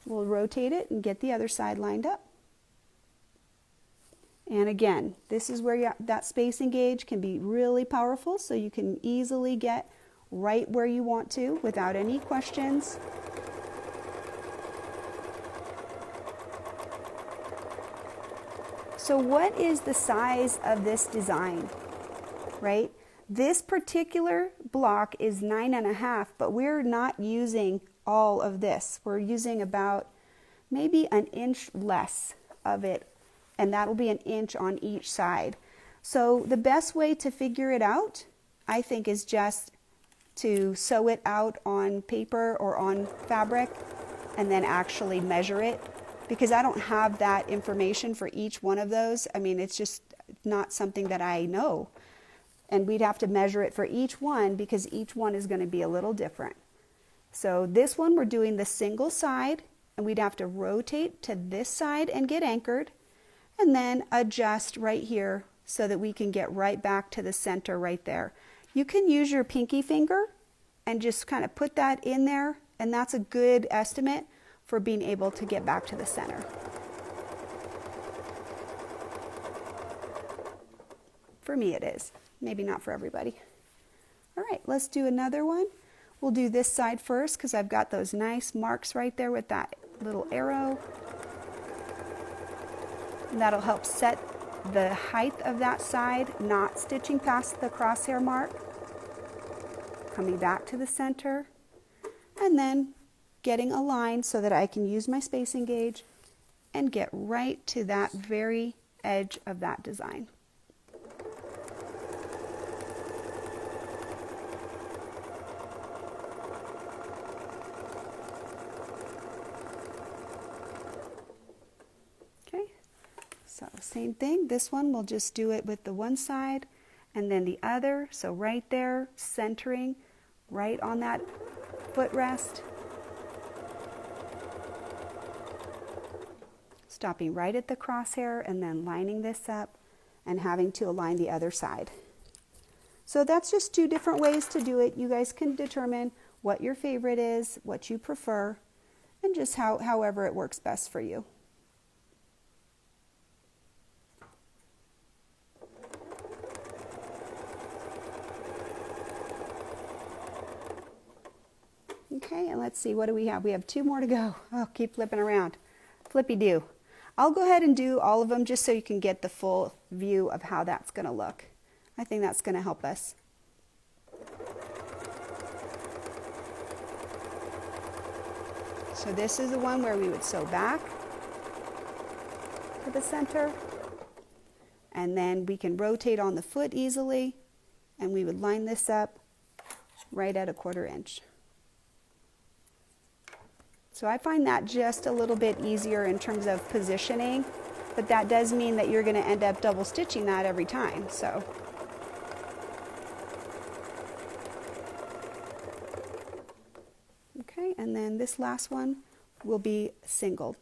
we'll rotate it and get the other side lined up. And again, this is where that spacing gauge can be really powerful, so you can easily get right where you want to without any questions. So what is the size of this design, right? This particular block is 9.5, but we're not using all of this. We're using about maybe an inch less of it, and that'll be an inch on each side. So the best way to figure it out, I think, is just to sew it out on paper or on fabric and then actually measure it, because I don't have that information for each one of those. I mean, it's just not something that I know. And we'd have to measure it for each one because each one is going to be a little different. So this one, we're doing the single side, and we'd have to rotate to this side and get anchored, and then adjust right here so that we can get right back to the center right there. You can use your pinky finger and just kind of put that in there, and that's a good estimate for being able to get back to the center. For me it is, maybe not for everybody. All right, let's do another one. We'll do this side first because I've got those nice marks right there with that little arrow. And that'll help set the height of that side, not stitching past the crosshair mark. Coming back to the center, and then getting a line so that I can use my spacing gauge and get right to that very edge of that design. Okay, so same thing. This one we'll just do it with the one side and then the other. So right there, centering right on that footrest. Stopping right at the crosshair and then lining this up and having to align the other side. So that's just two different ways to do it. You guys can determine what your favorite is, what you prefer, and just however it works best for you. Okay, and let's see, what do we have? We have two more to go. Oh, keep flipping around. Flippy-do. I'll go ahead and do all of them just so you can get the full view of how that's going to look. I think that's going to help us. So this is the one where we would sew back to the center, and then we can rotate on the foot easily, and we would line this up right at 1/4 inch. So I find that just a little bit easier in terms of positioning, but that does mean that you're going to end up double stitching that every time. So okay, and then this last one will be single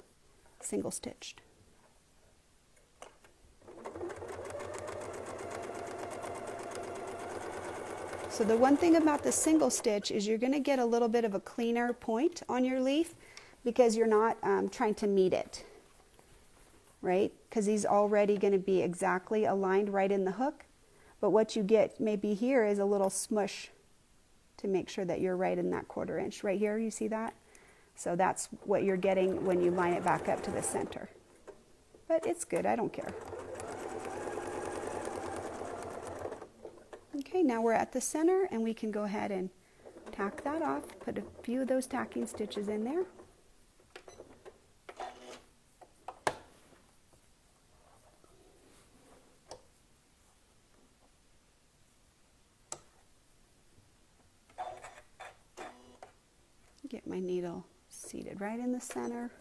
stitched. So the one thing about the single stitch is you're going to get a little bit of a cleaner point on your leaf because you're not trying to meet it, right? Because he's already going to be exactly aligned right in the hook. But what you get maybe here is a little smush to make sure that you're right in that 1/4 inch. Right here, you see that? So that's what you're getting when you line it back up to the center. But it's good, I don't care. Okay, now we're at the center and we can go ahead and tack that off, put a few of those tacking stitches in there. Get my needle seated right in the center.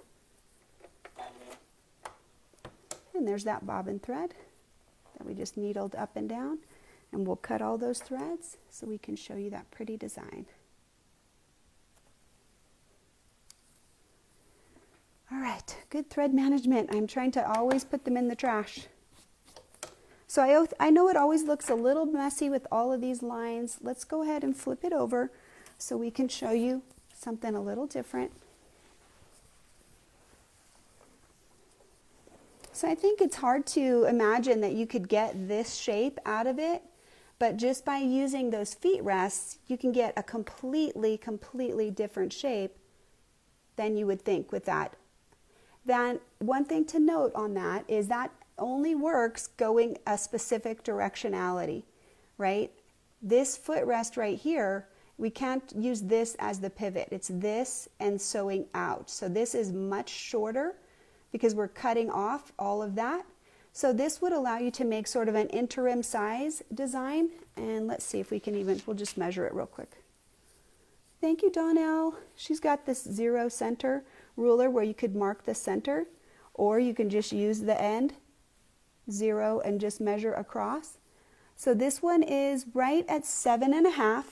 and there's that bobbin thread that we just needled up and down. And we'll cut all those threads so we can show you that pretty design. All right, good thread management. I'm trying to always put them in the trash. So I know it always looks a little messy with all of these lines. Let's go ahead and flip it over so we can show you something a little different. So I think it's hard to imagine that you could get this shape out of it, but just by using those feet rests, you can get a completely different shape than you would think with that. Then one thing to note on that is that only works going a specific directionality, right? This footrest right here, we can't use this as the pivot. It's this and sewing out. So this is much shorter because we're cutting off all of that. So this would allow you to make sort of an interim size design. And let's see if we can we'll just measure it real quick. Thank you, Donnell. She's got this 0 center ruler where you could mark the center, or you can just use the end 0 and just measure across. So this one is right at 7.5.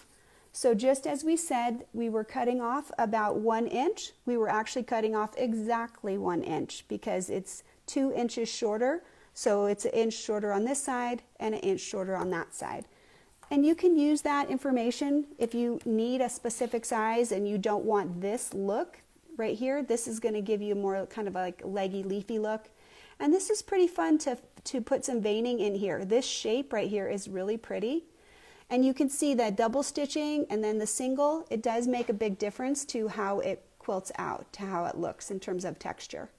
So just as we said, we were cutting off about 1 inch. We were actually cutting off exactly 1 inch because it's 2 inches shorter. So it's an inch shorter on this side and an inch shorter on that side. And you can use that information if you need a specific size and you don't want this look right here. This is going to give you more kind of like leggy, leafy look. And this is pretty fun to put some veining in here. This shape right here is really pretty. And you can see that double stitching and then the single, it does make a big difference to how it quilts out, to how it looks in terms of texture.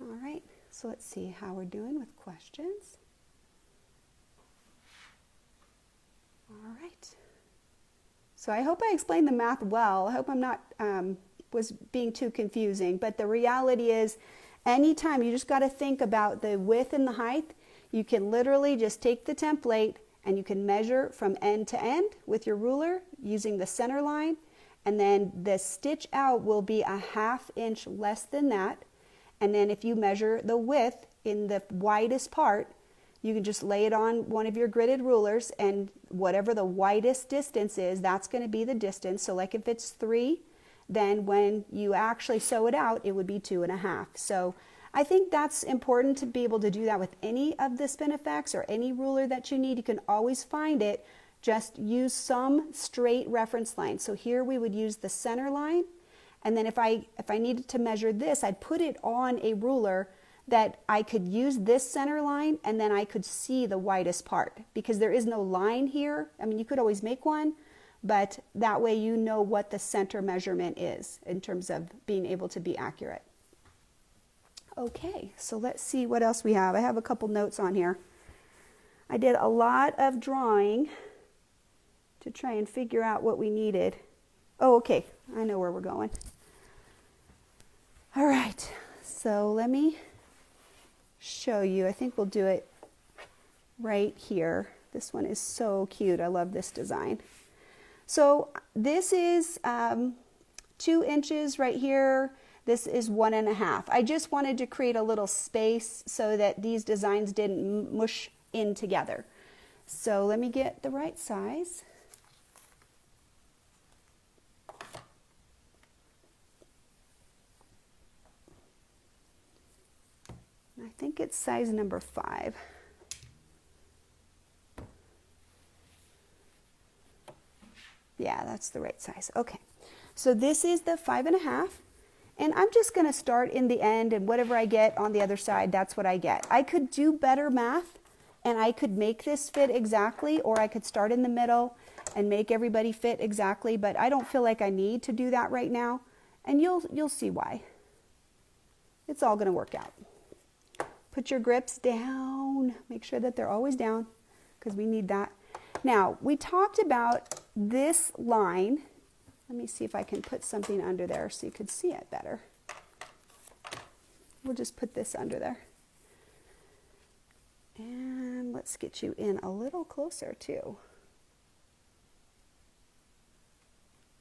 All right, so let's see how we're doing with questions. All right. So I hope I explained the math well. I hope I'm not was being too confusing, but the reality is anytime you just got to think about the width and the height, you can literally just take the template and you can measure from end to end with your ruler using the center line, and then the stitch out will be a 1/2 inch less than that. And then if you measure the width in the widest part, you can just lay it on one of your gridded rulers, and whatever the widest distance is, that's going to be the distance. So like if it's 3, then when you actually sew it out, it would be 2.5. So I think that's important to be able to do that with any of the Spin E Fex or any ruler that you need. You can always find it. Just use some straight reference line. So here we would use the center line, and then if I needed to measure this, I'd put it on a ruler that I could use this center line, and then I could see the widest part because there is no line here. I mean, you could always make one, but that way you know what the center measurement is in terms of being able to be accurate. Okay, so let's see what else we have. I have a couple notes on here. I did a lot of drawing to try and figure out what we needed. Oh, okay, I know where we're going. All right, so let me show you. I think we'll do it right here. This one is so cute. I love this design. So this is 2 inches right here. This is 1.5. I just wanted to create a little space so that these designs didn't mush in together. So let me get the right size. I think it's size number 5. Yeah, that's the right size. Okay, so this is the 5.5, and I'm just going to start in the end, and whatever I get on the other side, that's what I get. I could do better math, and I could make this fit exactly, or I could start in the middle and make everybody fit exactly, but I don't feel like I need to do that right now, and you'll see why. It's all going to work out. Put your grips down. Make sure that they're always down because we need that. Now, we talked about this line. Let me see if I can put something under there so you could see it better. We'll just put this under there. And let's get you in a little closer too.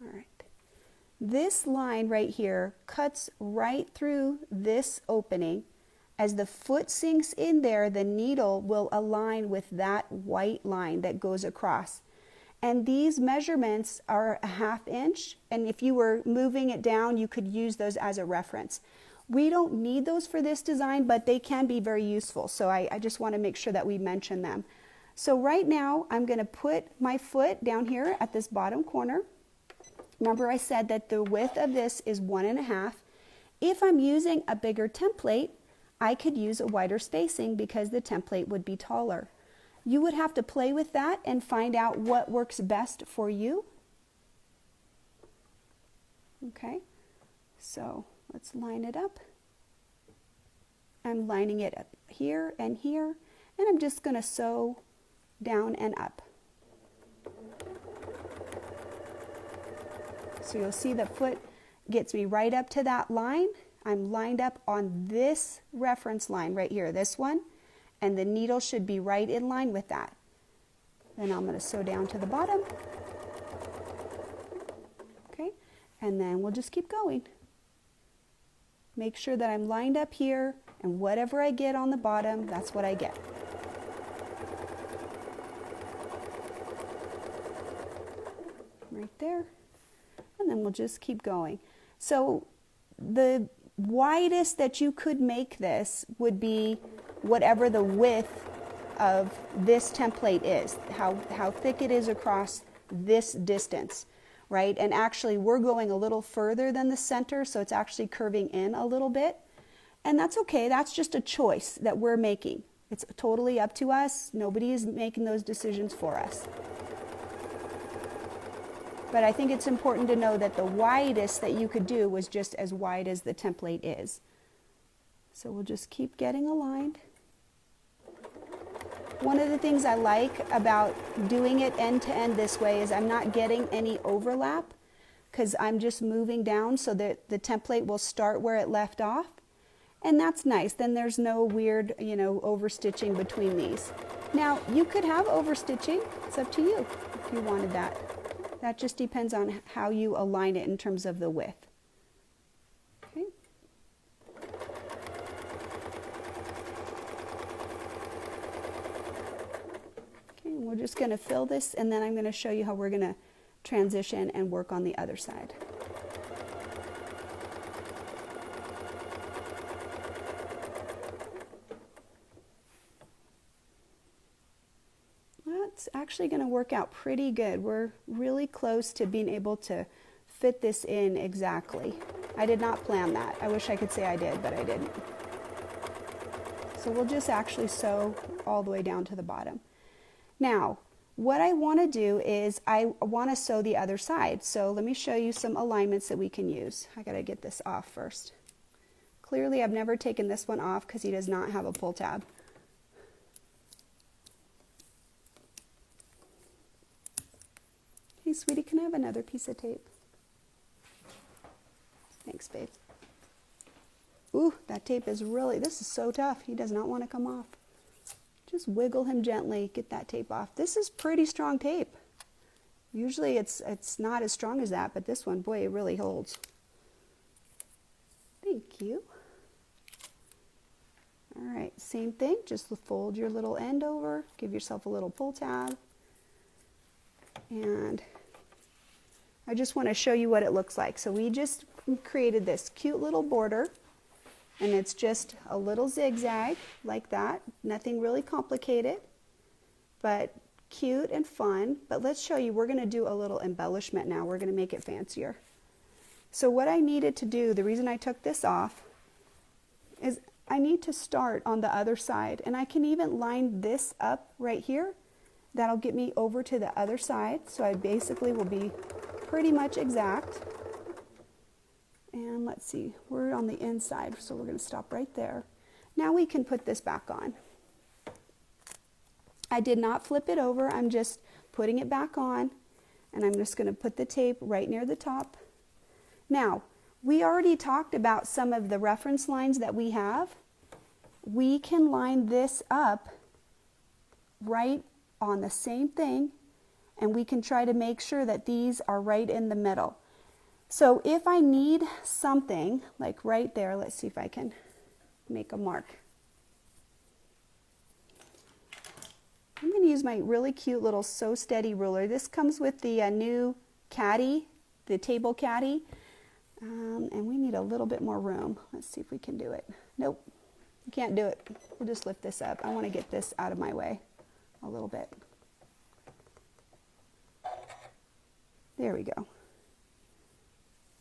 All right. This line right here cuts right through this opening. As the foot sinks in there, the needle will align with that white line that goes across. And these measurements are a 1/2 inch, and if you were moving it down, you could use those as a reference. We don't need those for this design, but they can be very useful, so I just want to make sure that we mention them. So right now, I'm going to put my foot down here at this bottom corner. Remember I said that the width of this is 1.5. If I'm using a bigger template, I could use a wider spacing because the template would be taller. You would have to play with that and find out what works best for you. Okay, so let's line it up. I'm lining it up here, and I'm just going to sew down and up. So you'll see the foot gets me right up to that line. I'm lined up on this reference line right here, this one, and the needle should be right in line with that. Then I'm going to sew down to the bottom. Okay, and then we'll just keep going. Make sure that I'm lined up here, and whatever I get on the bottom, that's what I get. Right there. And then we'll just keep going. So the widest that you could make this would be whatever the width of this template is, how thick it is across this distance, right? And actually we're going a little further than the center, so it's actually curving in a little bit. And that's okay, that's just a choice that we're making. It's totally up to us. Nobody is making those decisions for us. But I think it's important to know that the widest that you could do was just as wide as the template is. So we'll just keep getting aligned. One of the things I like about doing it end to end this way is I'm not getting any overlap because I'm just moving down so that the template will start where it left off. And that's nice. Then there's no weird, overstitching between these. Now, you could have overstitching. It's up to you if you wanted that. That just depends on how you align it in terms of the width. Okay. Okay, and we're just going to fill this, and then I'm going to show you how we're going to transition and work on the other side. It's actually going to work out pretty good. We're really close to being able to fit this in exactly. I did not plan that. I wish I could say I did, but I didn't. So we'll just actually sew all the way down to the bottom. Now, what I want to do is I want to sew the other side. So let me show you some alignments that we can use. I got to get this off first. Clearly, I've never taken this one off because he does not have a pull tab. Hey, sweetie, can I have another piece of tape? Thanks, babe. Ooh, that tape is this is so tough. He does not want to come off. Just wiggle him gently, get that tape off. This is pretty strong tape. Usually it's not as strong as that, but this one, boy, it really holds. Thank you. All right, same thing. Just fold your little end over, give yourself a little pull tab. And I just want to show you what it looks like. So we just created this cute little border, and it's just a little zigzag like that. Nothing really complicated, but cute and fun. But let's show you, we're going to do a little embellishment now. We're going to make it fancier. So what I needed to do, the reason I took this off, is I need to start on the other side. And I can even line this up right here. That'll get me over to the other side. So I basically will be pretty much exact. And let's see, we're on the inside, so we're going to stop right there. Now we can put this back on. I did not flip it over, I'm just putting it back on, and I'm just going to put the tape right near the top. Now, we already talked about some of the reference lines that we have. We can line this up right on the same thing, and we can try to make sure that these are right in the middle. So if I need something like right there, let's see if I can make a mark. use my really cute little So Steady ruler. This comes with the new caddy, the table caddy. And we need a little bit more room. Let's see if we can do it. Nope, you can't do it. We'll just lift this up. I want to get this out of my way a little bit. There we go.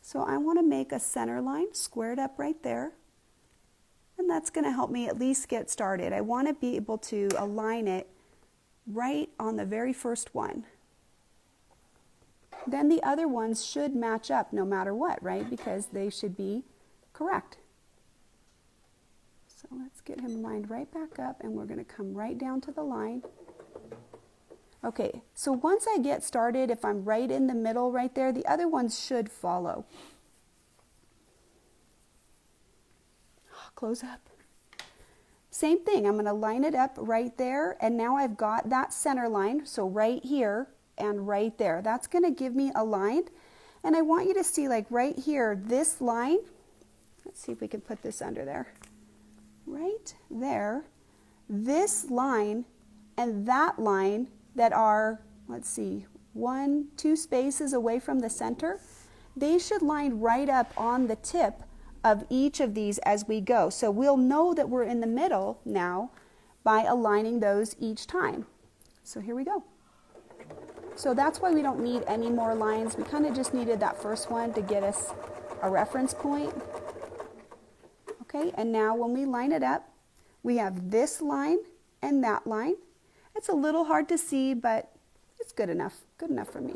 So I want to make a center line squared up right there. And that's going to help me at least get started. I want to be able to align it right on the very first one. Then the other ones should match up no matter what, right? Because they should be correct. So let's get him lined right back up, and we're going to come right down to the line. Okay, so once I get started, if I'm right in the middle right there, the other ones should follow. Close up. Same thing, I'm going to line it up right there, and now I've got that center line, so right here and right there. That's going to give me a line, and I want you to see, like right here, this line, let's see if we can put this under there, right there, this line and that line that are, let's see, 1-2 spaces away from the center, they should line right up on the tip of each of these as we go. So we'll know that we're in the middle now by aligning those each time. So here we go. So that's why we don't need any more lines. We kind of just needed that first one to get us a reference point. Okay, and now when we line it up, we have this line and that line. It's a little hard to see, but it's good enough for me.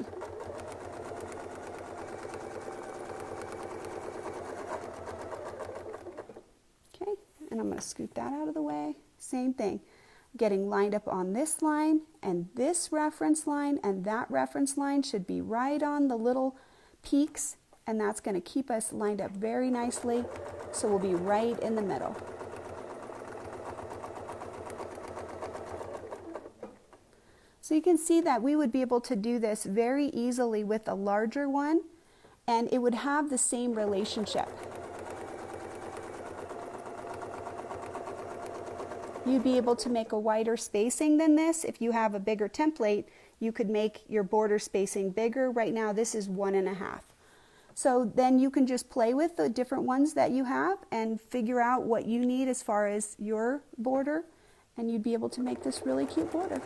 Okay, and I'm going to scoot that out of the way. Same thing, getting lined up on this line, and this reference line and that reference line should be right on the little peaks, and that's going to keep us lined up very nicely, so we'll be right in the middle. So you can see that we would be able to do this very easily with a larger one, and it would have the same relationship. You'd be able to make a wider spacing than this. If you have a bigger template, you could make your border spacing bigger. Right now this is 1.5. So then you can just play with the different ones that you have and figure out what you need as far as your border, and you'd be able to make this really cute border.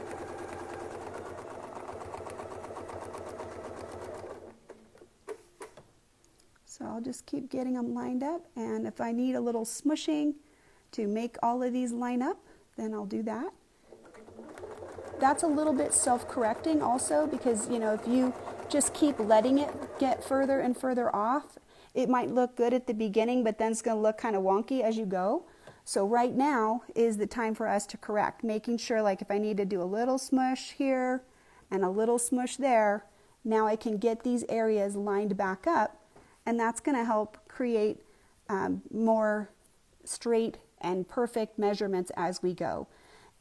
So I'll just keep getting them lined up, and if I need a little smushing to make all of these line up, then I'll do that. That's a little bit self-correcting also, because if you just keep letting it get further and further off, it might look good at the beginning, but then it's going to look kind of wonky as you go. So right now is the time for us to correct, making sure, like if I need to do a little smush here and a little smush there, now I can get these areas lined back up, and that's going to help create more straight and perfect measurements as we go.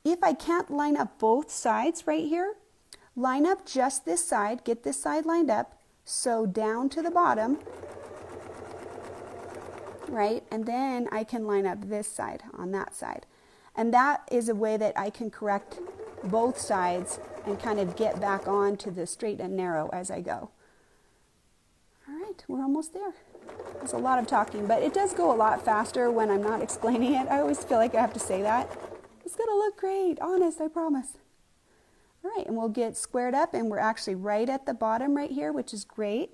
If I can't line up both sides right here, line up just this side, get this side lined up, sew down to the bottom, right? And then I can line up this side on that side. And that is a way that I can correct both sides and kind of get back on to the straight and narrow as I go. All right, we're almost there. It's a lot of talking, but it does go a lot faster when I'm not explaining it. I always feel like I have to say that. It's gonna look great, honest, I promise. All right, and we'll get squared up, and we're actually right at the bottom right here, which is great.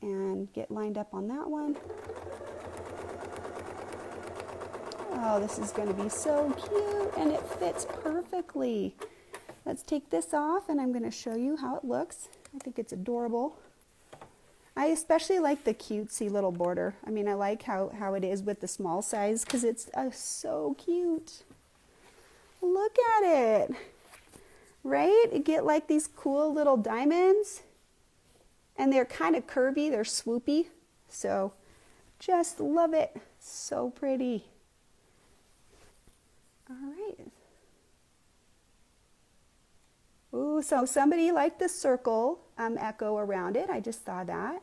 And get lined up on that one. Oh, this is gonna be so cute, and it fits perfectly. Let's take this off, and I'm gonna show you how it looks. I think it's adorable. I especially like the cutesy little border. I mean, I like how it is with the small size, because it's so cute. Look at it, right? You get like these cool little diamonds, and they're kind of curvy, they're swoopy. So just love it, so pretty. All right. Ooh, so somebody liked the circle echo around it. I just saw that.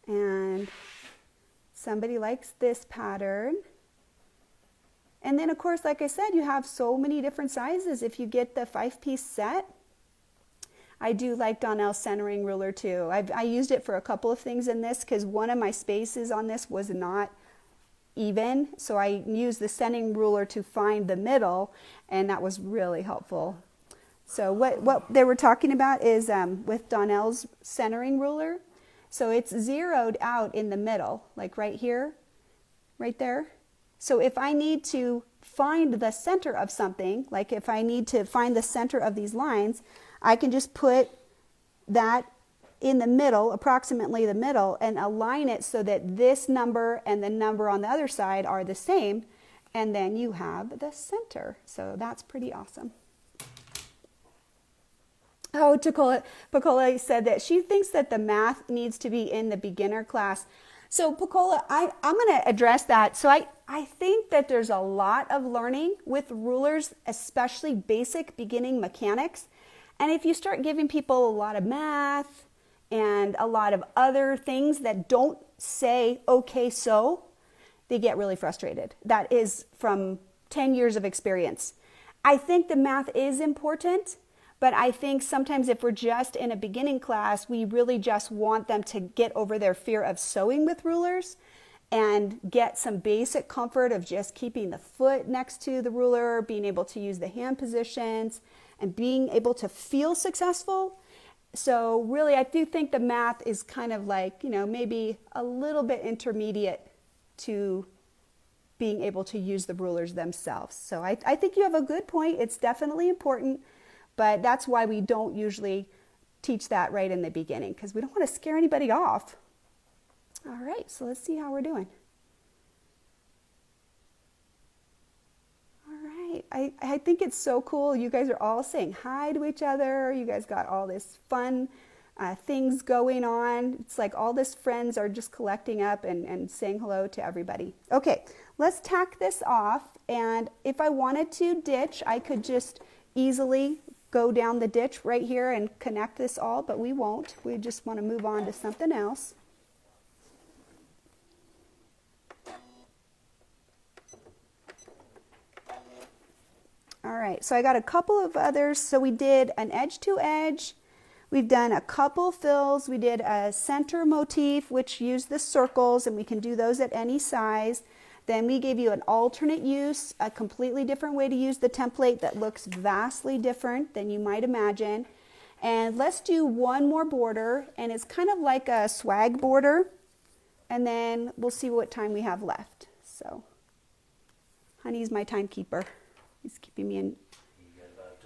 And somebody likes this pattern. And then of course, like I said, you have so many different sizes. If you get the 5-piece set, I do like Donnell's centering ruler too. I used it for a couple of things in this because one of my spaces on this was not even. So I used the centering ruler to find the middle, and that was really helpful. So what they were talking about is with Donnell's centering ruler. So it's zeroed out in the middle, like right here, right there. So if I need to find the center of something, like if I need to find the center of these lines, I can just put that in the middle, approximately the middle, and align it so that this number and the number on the other side are the same, and then you have the center. So that's pretty awesome. Oh, Pacola said that she thinks that the math needs to be in the beginner class. So Pacola, I'm going to address that. So I think that there's a lot of learning with rulers, especially basic beginning mechanics. And if you start giving people a lot of math and a lot of other things that don't say, okay, so, they get really frustrated. That is from 10 years of experience. I think the math is important, but I think sometimes if we're just in a beginning class, we really just want them to get over their fear of sewing with rulers and get some basic comfort of just keeping the foot next to the ruler, being able to use the hand positions, and being able to feel successful. So really, I do think the math is kind of like, maybe a little bit intermediate to being able to use the rulers themselves. So I think you have a good point. It's definitely important, but that's why we don't usually teach that right in the beginning, because we don't want to scare anybody off. All right, so let's see how we're doing. I think it's so cool. You guys are all saying hi to each other. You guys got all this fun things going on. It's like all this friends are just collecting up and saying hello to everybody. Okay, let's tack this off. And if I wanted to ditch, I could just easily go down the ditch right here and connect this all, but we won't. We just want to move on to something else. All right, so I got a couple of others. So we did an edge to edge. We've done a couple fills. We did a center motif, which used the circles, and we can do those at any size. Then we gave you an alternate use, a completely different way to use the template that looks vastly different than you might imagine. And let's do one more border, and it's kind of like a swag border. And then we'll see what time we have left. So, Honey's my timekeeper. He's keeping me in. You got about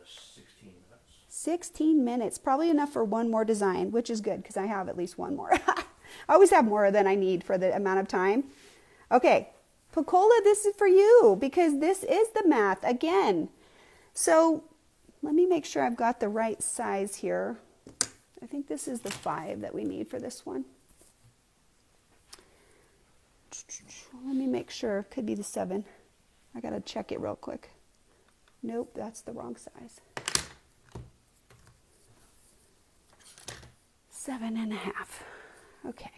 16 minutes. 16 minutes, probably enough for one more design, which is good because I have at least one more. I always have more than I need for the amount of time. Okay, Pacola, this is for you because this is the math again. So let me make sure I've got the right size here. I think this is the 5 that we need for this one. Let me make sure. Could be the 7. I gotta check it real quick. Nope, that's the wrong size. 7.5. Okay.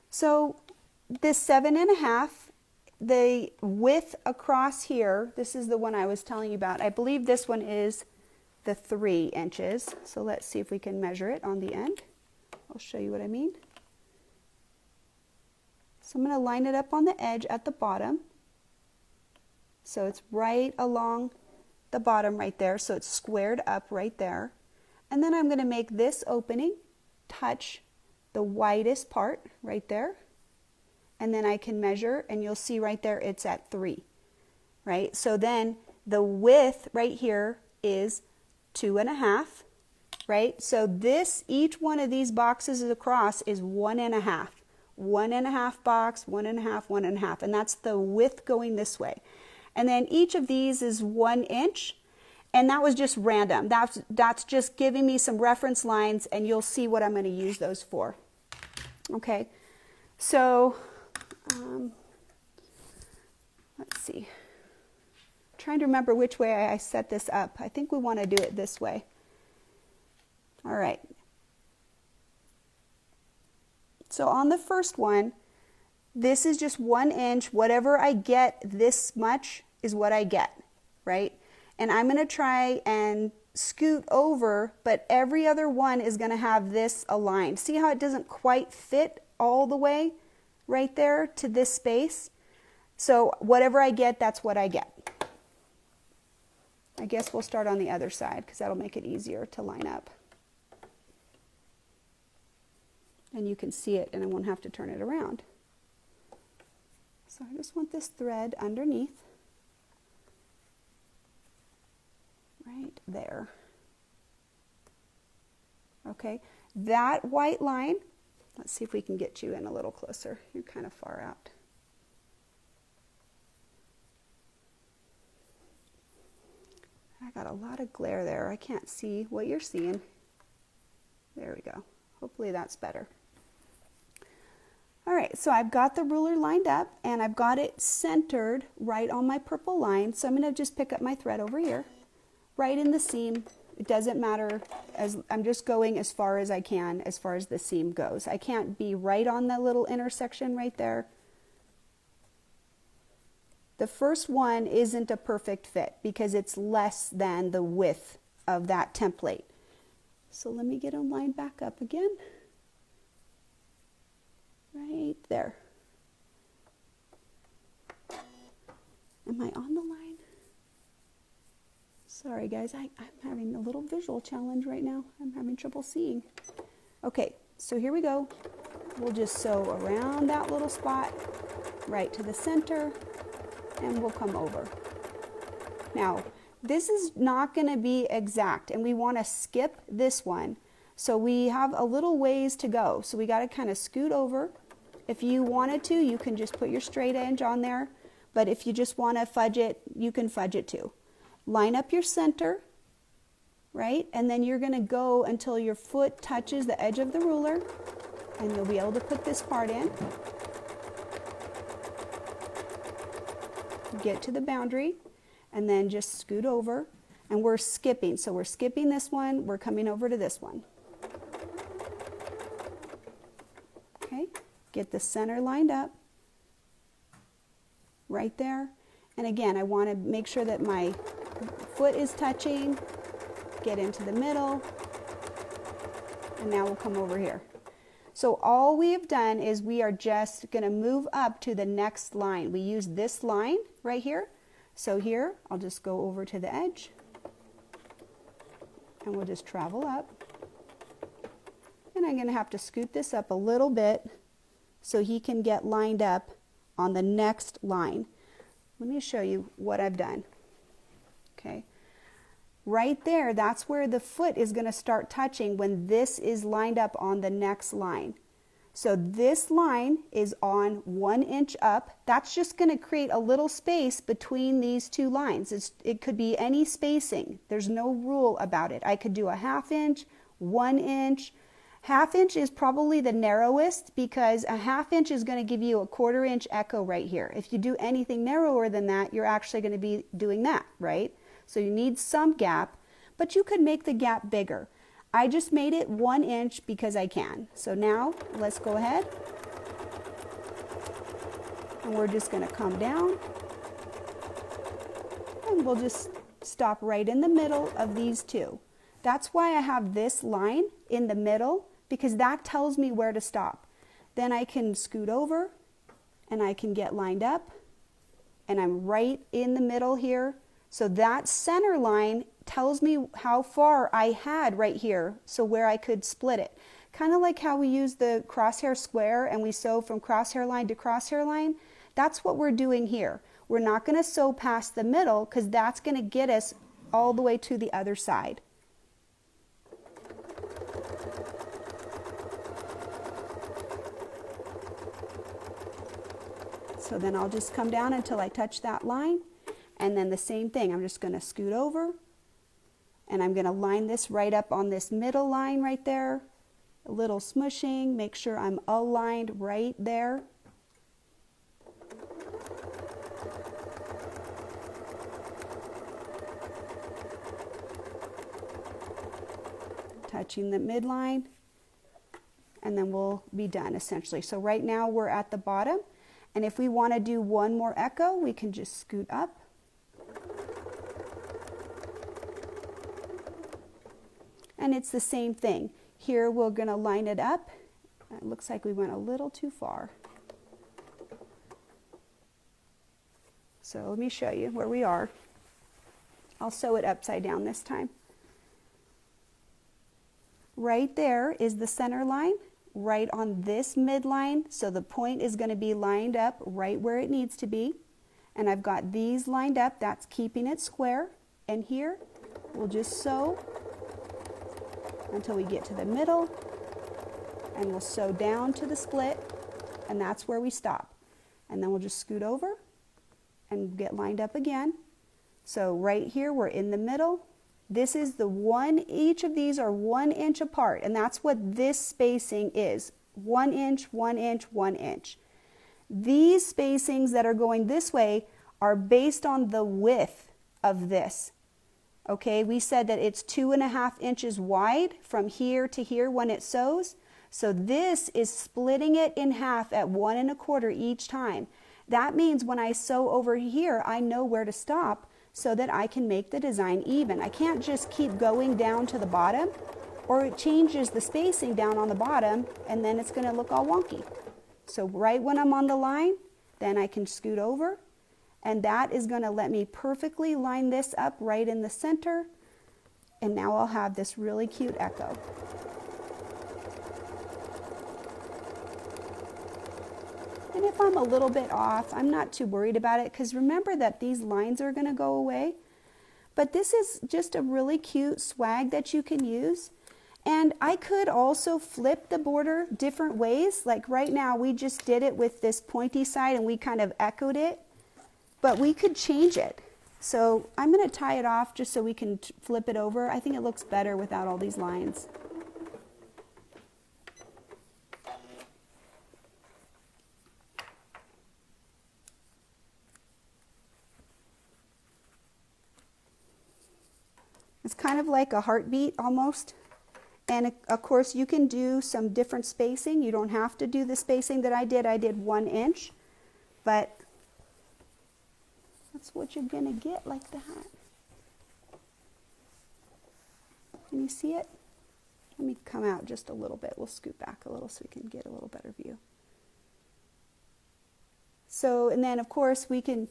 So this 7.5, the width across here, this is the one I was telling you about. I believe this one is the 3 inches. So let's see if we can measure it on the end. I'll show you what I mean. So I'm going to line it up on the edge at the bottom. So it's right along the bottom right there. So it's squared up right there. And then I'm going to make this opening touch the widest part right there. And then I can measure, and you'll see right there it's at 3. Right? So then the width right here is 2.5. Right? So this, each one of these boxes across is 1.5. 1.5 box, 1.5, 1.5. And that's the width going this way. And then each of these is 1 inch, and that was just random. That's just giving me some reference lines, and you'll see what I'm going to use those for. Okay, so let's see. I'm trying to remember which way I set this up. I think we want to do it this way. All right. So on the first one, This is just 1 inch. Whatever I get this much is what I get, right? And I'm going to try and scoot over, but every other one is going to have this aligned. See how it doesn't quite fit all the way right there to this space? So whatever I get, that's what I get. I guess we'll start on the other side because that'll make it easier to line up. And you can see it and I won't have to turn it around. So I just want this thread underneath, right there. Okay, that white line, let's see if we can get you in a little closer. You're kind of far out. I got a lot of glare there. I can't see what you're seeing. There we go. Hopefully that's better. All right, so I've got the ruler lined up and I've got it centered right on my purple line. So I'm going to just pick up my thread over here, right in the seam. It doesn't matter, as I'm just going as far as I can as far as the seam goes. I can't be right on the little intersection right there. The first one isn't a perfect fit because it's less than the width of that template. So let me get them lined back up again. Right there. Am I on the line? Sorry guys, I'm having a little visual challenge right now. I'm having trouble seeing. Okay, so here we go. We'll just sew around that little spot right to the center and we'll come over. Now, this is not going to be exact and we want to skip this one. So we have a little ways to go. So we got to kind of scoot over. If you wanted to, you can just put your straight edge on there. But if you just want to fudge it, you can fudge it too. Line up your center, right? And then you're going to go until your foot touches the edge of the ruler. And you'll be able to put this part in. Get to the boundary. And then just scoot over. And we're skipping. So we're skipping this one. We're coming over to this one. Okay. Get the center lined up right there. And again, I want to make sure that my foot is touching, get into the middle, and now we'll come over here. So all we have done is we are just going to move up to the next line. We use this line right here. So here, I'll just go over to the edge, and we'll just travel up. And I'm going to have to scoot this up a little bit so he can get lined up on the next line. Let me show you what I've done. Okay, right there, that's where the foot is going to start touching when this is lined up on the next line. So this line is on 1 inch up. That's just going to create a little space between these two lines. It could be any spacing. There's no rule about it. I could do a 1/2 inch, 1 inch. 1/2 inch is probably the narrowest because a 1/2 inch is going to give you a 1/4 inch echo right here. If you do anything narrower than that, you're actually going to be doing that, right? So you need some gap, but you could make the gap bigger. I just made it 1 inch because I can. So now let's go ahead. And we're just going to come down. And we'll just stop right in the middle of these two. That's why I have this line in the middle, because that tells me where to stop. Then I can scoot over and I can get lined up and I'm right in the middle here. So that center line tells me how far I had right here, so where I could split it. Kind of like how we use the crosshair square and we sew from crosshair line to crosshair line. That's what we're doing here. We're not going to sew past the middle because that's going to get us all the way to the other side. So then I'll just come down until I touch that line. And then the same thing, I'm just going to scoot over. And I'm going to line this right up on this middle line right there. A little smushing, make sure I'm aligned right there. Touching the midline. And then we'll be done essentially. So right now we're at the bottom. And if we want to do one more echo, we can just scoot up. And it's the same thing. Here we're going to line it up. It looks like we went a little too far. So let me show you where we are. I'll sew it upside down this time. Right there is the center line, right on this midline. So the point is going to be lined up right where it needs to be. And I've got these lined up. That's keeping it square. And here we'll just sew until we get to the middle. And we'll sew down to the split. And that's where we stop. And then we'll just scoot over and get lined up again. So right here we're in the middle. This is the one, each of these are 1 inch apart, and that's what this spacing is. 1 inch, 1 inch, 1 inch. These spacings that are going this way are based on the width of this. Okay, we said that it's 2.5 inches wide from here to here when it sews. So this is splitting it in half at 1 1/4 each time. That means when I sew over here, I know where to stop so that I can make the design even. I can't just keep going down to the bottom, or it changes the spacing down on the bottom and then it's going to look all wonky. So right when I'm on the line, then I can scoot over, and that is going to let me perfectly line this up right in the center, and now I'll have this really cute echo. And if I'm a little bit off, I'm not too worried about it, because remember that these lines are going to go away. But this is just a really cute swag that you can use. And I could also flip the border different ways. Like right now, we just did it with this pointy side and we kind of echoed it. But we could change it. So I'm going to tie it off just so we can flip it over. I think it looks better without all these lines. It's kind of like a heartbeat almost. And of course you can do some different spacing. You don't have to do the spacing that I did. I did 1 inch, but that's what you're gonna get like that. Can you see it? Let me come out just a little bit. We'll scoot back a little so we can get a little better view. So, and then of course we can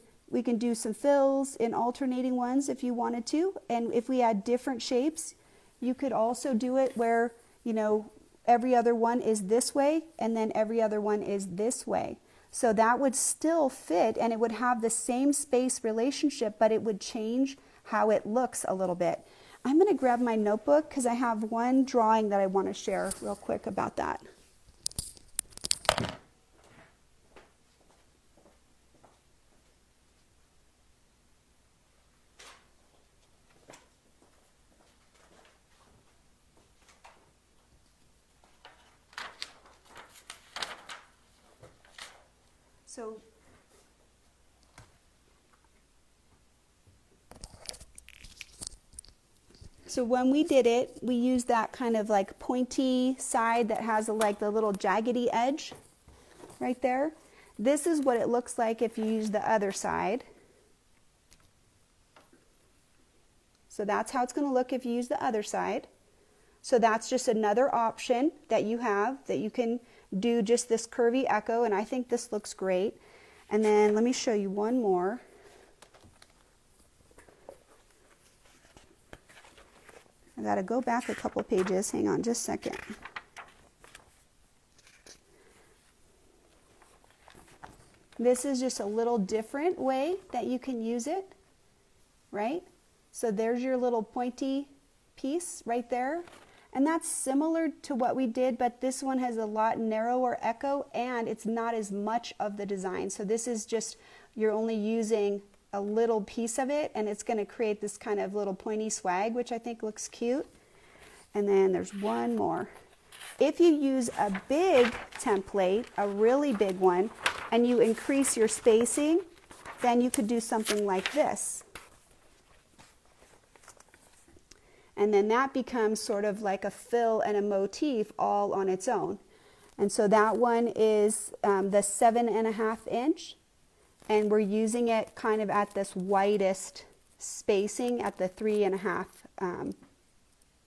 do some fills in alternating ones if you wanted to. And if we had different shapes, you could also do it where, you know, every other one is this way and then every other one is this way. So that would still fit and it would have the same space relationship, but it would change how it looks a little bit. I'm going to grab my notebook because I have one drawing that I want to share real quick about that. So when we did it, we used that kind of like pointy side that has like the little jaggedy edge right there. This is what it looks like if you use the other side. So that's how it's going to look if you use the other side. So that's just another option that you have, that you can do just this curvy echo, and I think this looks great. And then let me show you one more. I got to go back a couple pages. Hang on just a second. This is just a little different way that you can use it, right? So there's your little pointy piece right there. And that's similar to what we did, but this one has a lot narrower echo and it's not as much of the design. So this is just, you're only using a little piece of it and it's going to create this kind of little pointy swag, which I think looks cute. And then there's one more. If you use a big template, a really big one, and you increase your spacing, then you could do something like this. And then that becomes sort of like a fill and a motif all on its own. And so that one is the 7.5 inch, and we're using it kind of at this widest spacing at the 3.5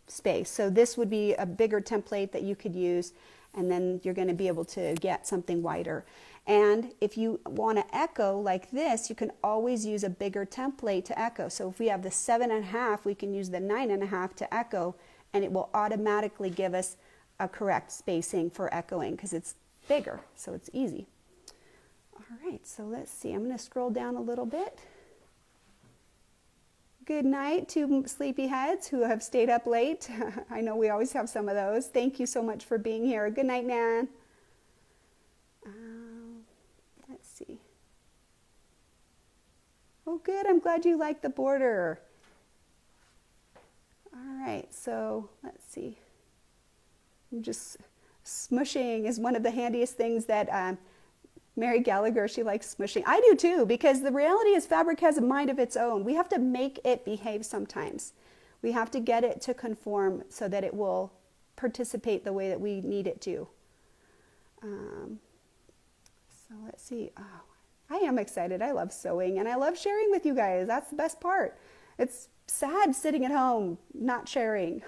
space. So this would be a bigger template that you could use, and then you're going to be able to get something wider. And if you want to echo like this, you can always use a bigger template to echo. So if we have the 7.5, we can use the 9.5 to echo, and it will automatically give us a correct spacing for echoing because it's bigger, so it's easy. All right, so let's see. I'm going to scroll down a little bit. Good night to sleepyheads who have stayed up late. I know we always have some of those. Thank you so much for being here. Good night, Nan. Let's see. Oh, good. I'm glad you like the border. All right, so let's see. I'm just smushing is one of the handiest things that Mary Gallagher, she likes smushing. I do too, because the reality is fabric has a mind of its own. We have to make it behave sometimes. We have to get it to conform so that it will participate the way that we need it to. So let's see. Oh, I am excited. I love sewing and I love sharing with you guys. That's the best part. It's sad sitting at home not sharing.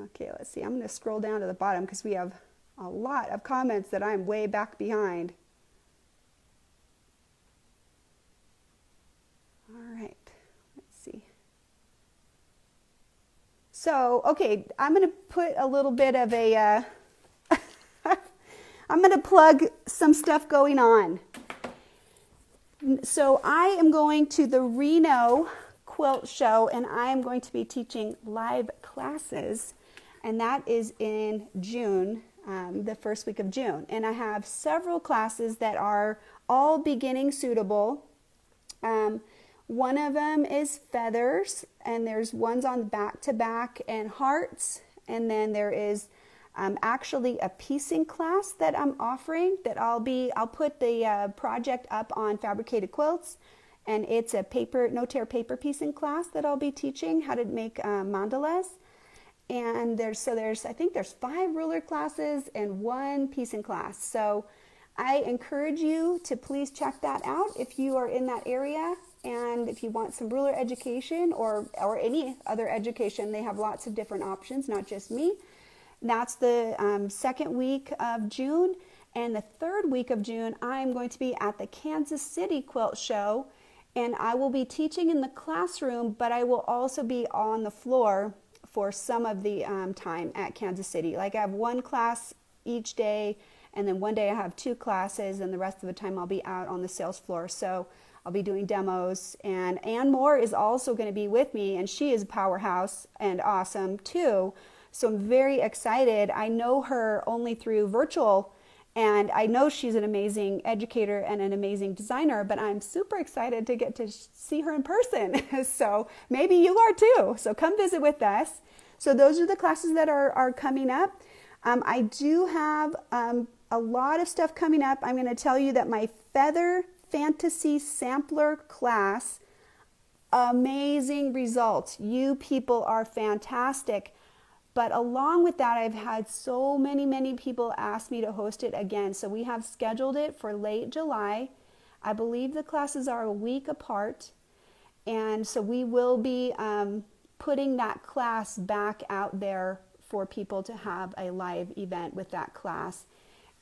Okay, let's see. I'm going to scroll down to the bottom because we have a lot of comments that I'm way back behind. All right, let's see. So, okay, I'm going to put a little bit of a, I'm going to plug some stuff going on. So I am going to the Reno Quilt Show, and I am going to be teaching live classes, and that is in June. The first week of June, and I have several classes that are all beginning suitable. One of them is feathers, and there's ones on back to back and hearts, and then there is actually a piecing class that I'm offering that I'll put the project up on Fabricated Quilts, and it's a paper no tear paper piecing class that I'll be teaching how to make mandalas. And there's I think there's 5 ruler classes and 1 piecing class. So I encourage you to please check that out if you are in that area, and if you want some ruler education or any other education. They have lots of different options, not just me. That's the second week of June, and the third week of June I'm going to be at the Kansas City Quilt Show, and I will be teaching in the classroom, but I will also be on the floor for some of the time at Kansas City. Like I have 1 class each day, and then one day I have 2 classes, and the rest of the time I'll be out on the sales floor. So I'll be doing demos, and Ann Moore is also going to be with me, and she is a powerhouse and awesome too. So I'm very excited. I know her only through virtual, and I know she's an amazing educator and an amazing designer, but I'm super excited to get to see her in person. So maybe you are too. So come visit with us. So those are the classes that are coming up. I do have a lot of stuff coming up. I'm going to tell you that my Feather Fantasy Sampler class, amazing results. You people are fantastic. But along with that, I've had so many people ask me to host it again. So we have scheduled it for late July. I believe the classes are a week apart. And so we will be putting that class back out there for people to have a live event with that class.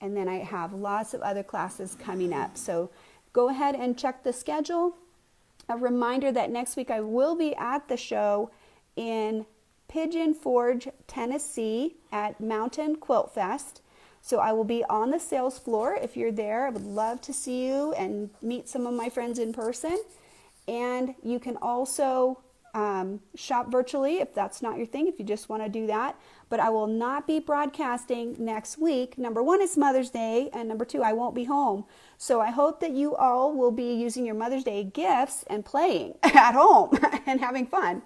And then I have lots of other classes coming up. So go ahead and check the schedule. A reminder that next week I will be at the show in Pigeon Forge, Tennessee at Mountain Quilt Fest. So I will be on the sales floor. If you're there, I would love to see you and meet some of my friends in person. And you can also shop virtually if that's not your thing, if you just want to do that. But I will not be broadcasting next week. Number 1, it's Mother's Day, and number 2, I won't be home. So I hope that you all will be using your Mother's Day gifts and playing at home and having fun.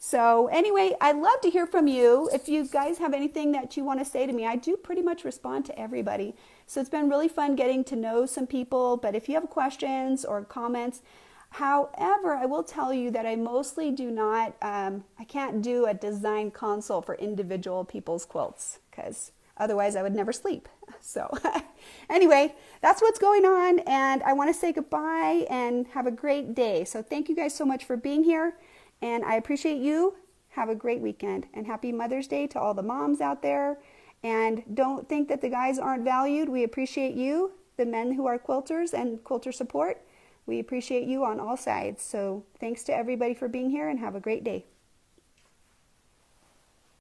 So anyway, I'd love to hear from you. If you guys have anything that you want to say to me, I do pretty much respond to everybody. So it's been really fun getting to know some people. But if you have questions or comments, however, I will tell you that I mostly do not, I can't do a design consult for individual people's quilts because Otherwise, I would never sleep. So anyway, that's what's going on. And I want to say goodbye and have a great day. So thank you guys so much for being here. And I appreciate you. Have a great weekend. And happy Mother's Day to all the moms out there. And don't think that the guys aren't valued. We appreciate you, the men who are quilters and quilter support. We appreciate you on all sides. So thanks to everybody for being here and have a great day.